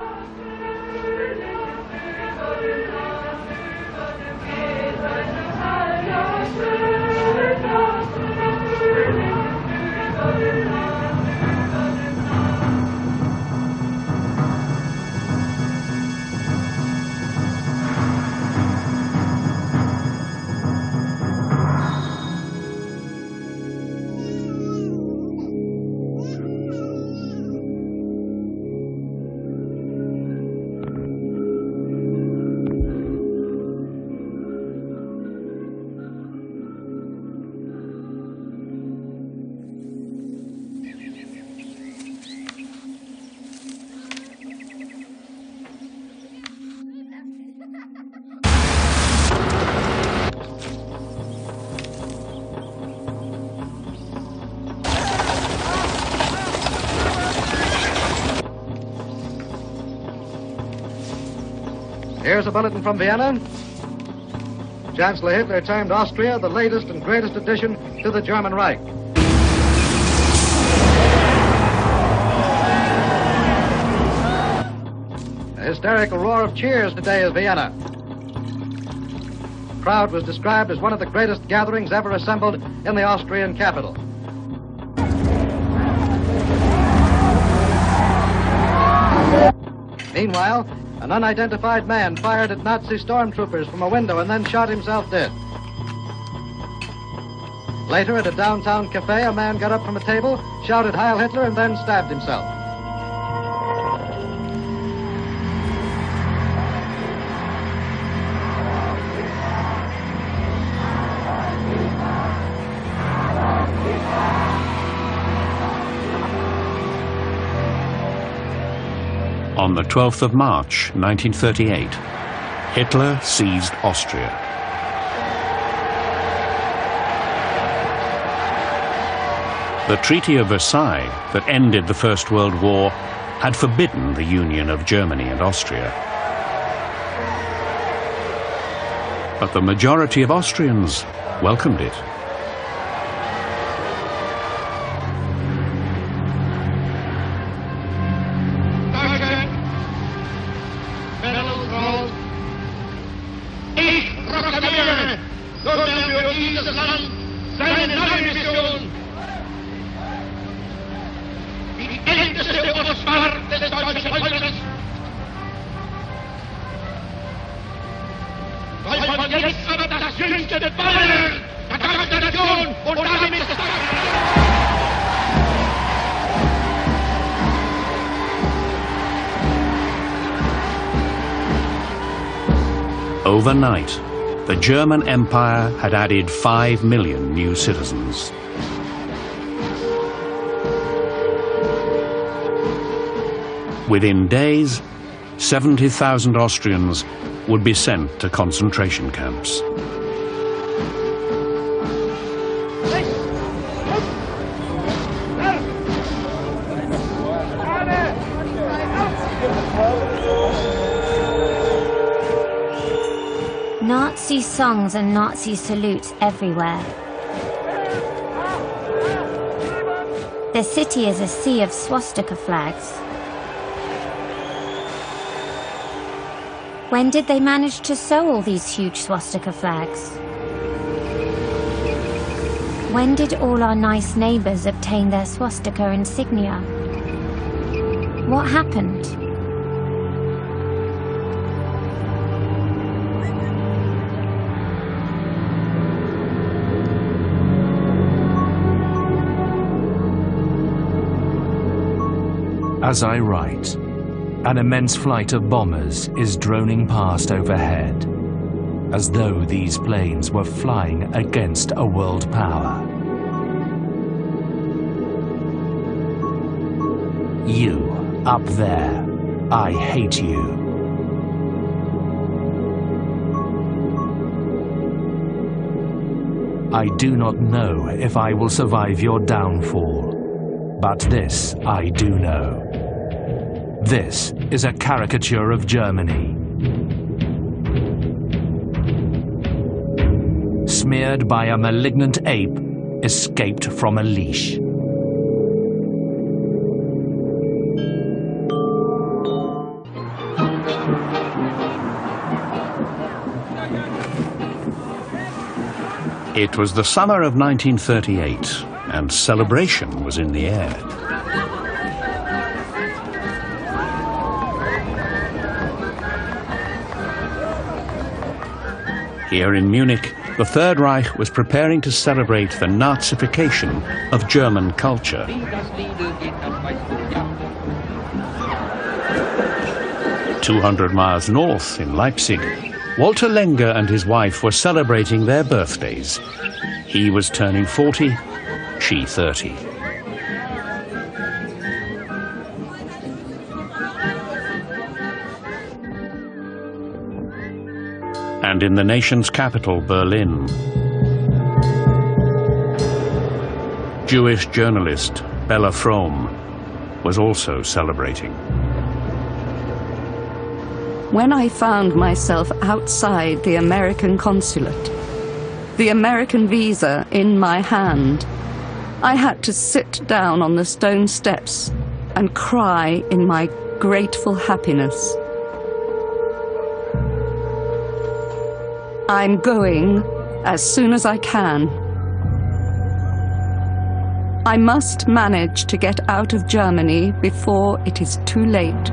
Here's a bulletin from Vienna. Chancellor Hitler termed Austria the latest and greatest addition to the German Reich. A hysterical roar of cheers today in Vienna. The crowd was described as one of the greatest gatherings ever assembled in the Austrian capital. Meanwhile, an unidentified man fired at Nazi stormtroopers from a window and then shot himself dead. Later, at a downtown cafe, a man got up from a table, shouted Heil Hitler, and then stabbed himself. On the 12th of March, 1938, Hitler seized Austria. The Treaty of Versailles that ended the First World War had forbidden the union of Germany and Austria. But the majority of Austrians welcomed it. Overnight, the German Empire had added 5 million new citizens. Within days, 70,000 Austrians would be sent to concentration camps. Nazi songs and Nazi salutes everywhere. The city is a sea of swastika flags. When did they manage to sew all these huge swastika flags? When did all our nice neighbours obtain their swastika insignia? What happened? As I write, an immense flight of bombers is droning past overhead, as though these planes were flying against a world power. You, up there, I hate you. I do not know if I will survive your downfall, but this I do know. This is a caricature of Germany. Smeared by a malignant ape escaped from a leash. It was the summer of 1938, and celebration was in the air. Here in Munich, the Third Reich was preparing to celebrate the Nazification of German culture. 200 miles north, in Leipzig, Walter Lenger and his wife were celebrating their birthdays. He was turning 40, she 30. And in the nation's capital, Berlin, Jewish journalist Bella Fromm was also celebrating. When I found myself outside the American consulate, the American visa in my hand, I had to sit down on the stone steps and cry in my grateful happiness. I'm going as soon as I can. I must manage to get out of Germany before it is too late.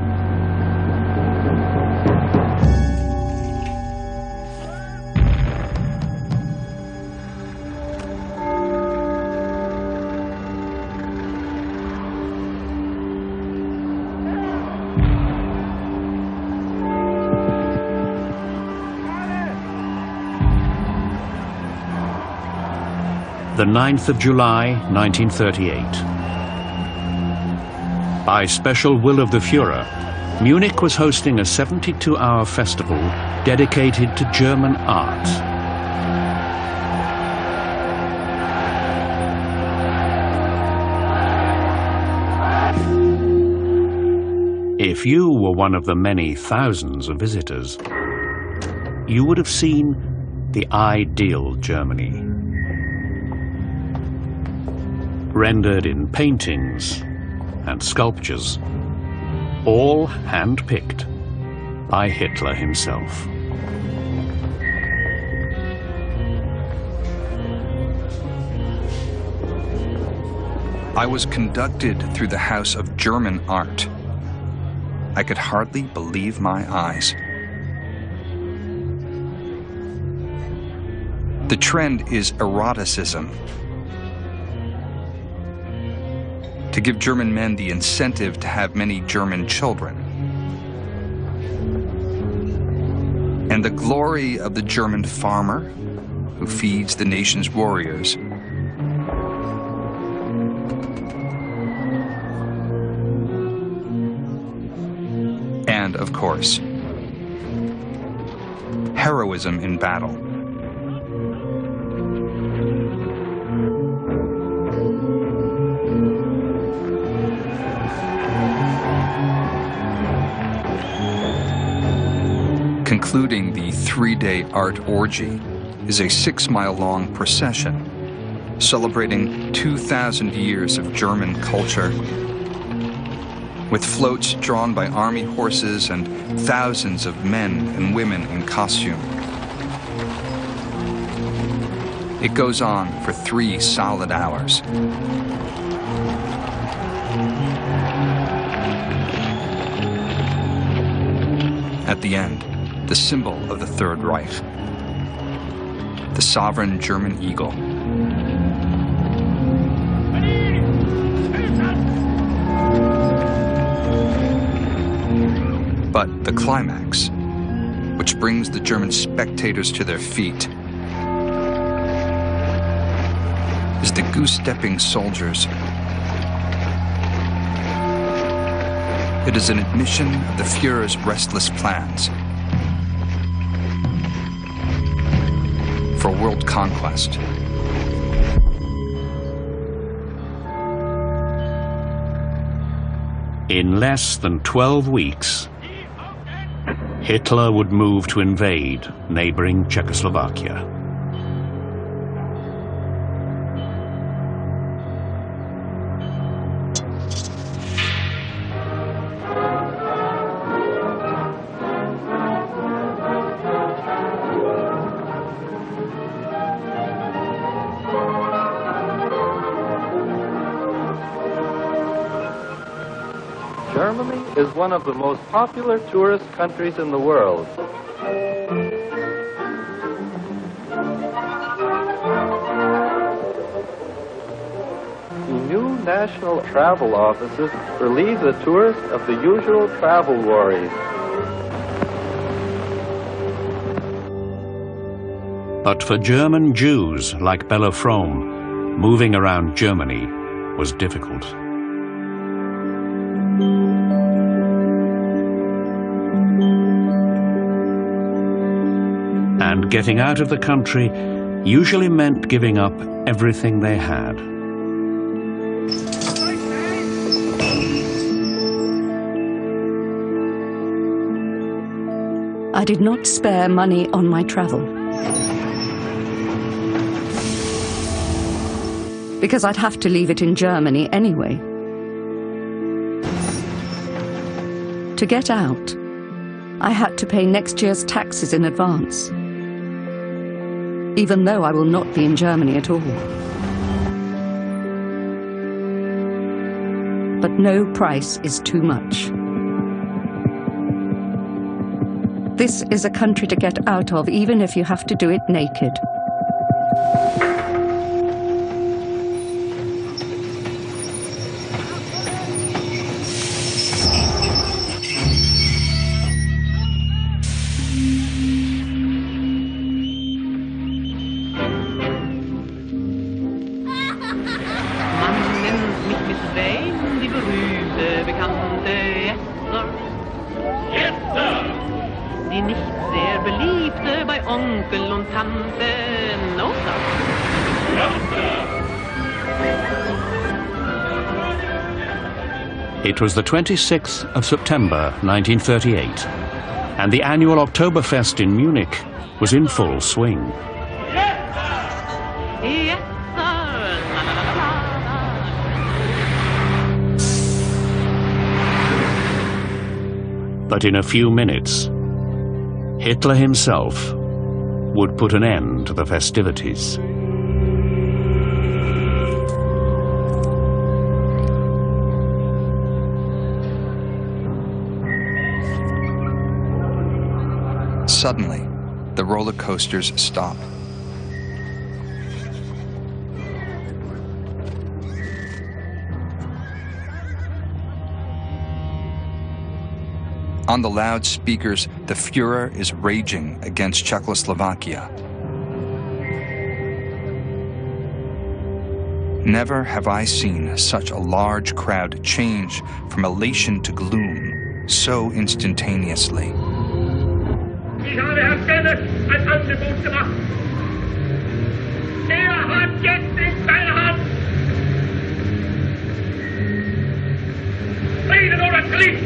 The 9th of July, 1938. By special will of the Führer, Munich was hosting a 72-hour festival dedicated to German art. If you were one of the many thousands of visitors, you would have seen the ideal Germany. Rendered in paintings and sculptures, all hand-picked by Hitler himself. I was conducted through the House of German Art. I could hardly believe my eyes. The trend is eroticism. To give German men the incentive to have many German children. And the glory of the German farmer who feeds the nation's warriors. And, of course, heroism in battle. Concluding the 3-day art orgy is a 6-mile-long procession celebrating 2,000 years of German culture, with floats drawn by army horses and thousands of men and women in costume. It goes on for 3 solid hours. At the end, the symbol of the Third Reich, the sovereign German eagle. But the climax, which brings the German spectators to their feet, is the goose-stepping soldiers. It is an admission of the Führer's restless plans for world conquest. In less than 12 weeks, Hitler would move to invade neighboring Czechoslovakia. Germany is one of the most popular tourist countries in the world. The new national travel offices relieve the tourist of the usual travel worries. But for German Jews like Bella Fromm, moving around Germany was difficult. And getting out of the country usually meant giving up everything they had. I did not spare money on my travel, because I'd have to leave it in Germany anyway. To get out, I had to pay next year's taxes in advance, even though I will not be in Germany at all. But no price is too much. This is a country to get out of, even if you have to do it naked. und Tante Nota. It was the 26th of September 1938, and the annual Oktoberfest in Munich was in full swing. But in a few minutes, Hitler himself would put an end to the festivities. Suddenly, the roller coasters stop. On the loudspeakers, the Führer is raging against Czechoslovakia. Never have I seen such a large crowd change from elation to gloom so instantaneously. Ich habe Herrn Bennett ein Angebot gemacht. Hat jetzt in seiner Hand Frieden oder Krieg.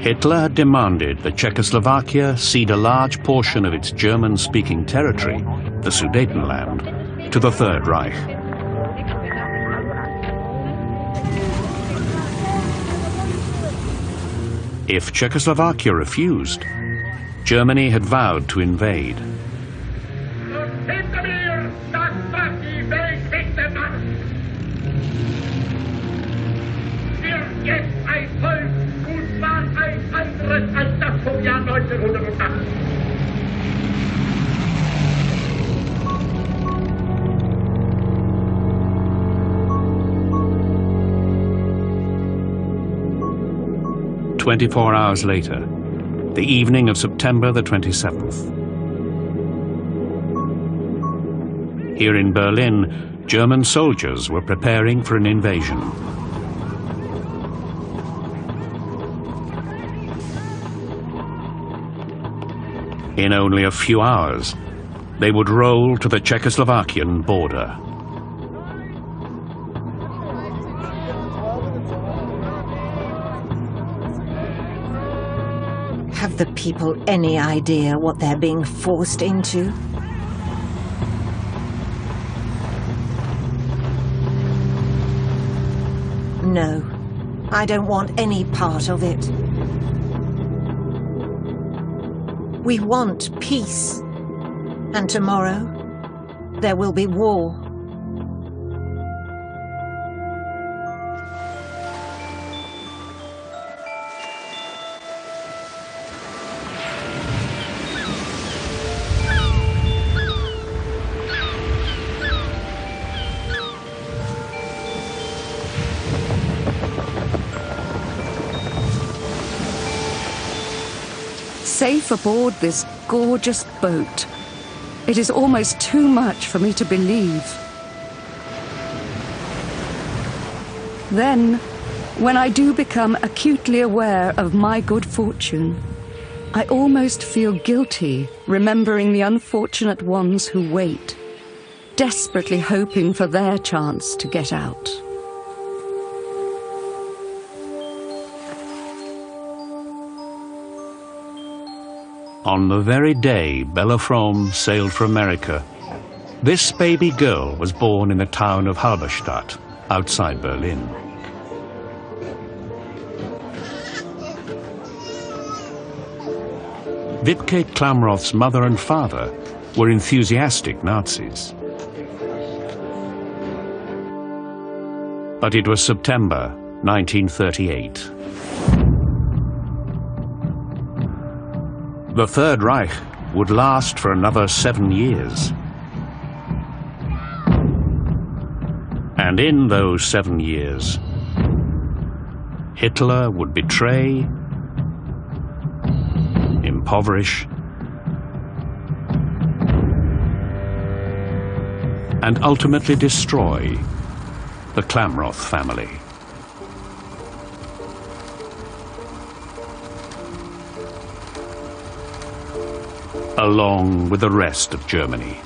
Hitler had demanded that Czechoslovakia cede a large portion of its German-speaking territory, the Sudetenland, to the Third Reich. If Czechoslovakia refused, Germany had vowed to invade. Als das vom Jahr 1908. "24 hours later, the evening of September the 27th. Here in Berlin, German soldiers were preparing for an invasion. In only a few hours, they would roll to the Czechoslovakian border. Have the people any idea what they're being forced into? No, I don't want any part of it. We want peace, and tomorrow there will be war. Safe aboard this gorgeous boat. It is almost too much for me to believe. Then, when I do become acutely aware of my good fortune, I almost feel guilty remembering the unfortunate ones who wait, desperately hoping for their chance to get out. On the very day Bella Fromm sailed for America, this baby girl was born in the town of Halberstadt, outside Berlin. Wiebke Klamroth's mother and father were enthusiastic Nazis. But it was September 1938. The Third Reich would last for another 7 years. And in those 7 years, Hitler would betray, impoverish, and ultimately destroy the Klamroth family. along with the rest of Germany.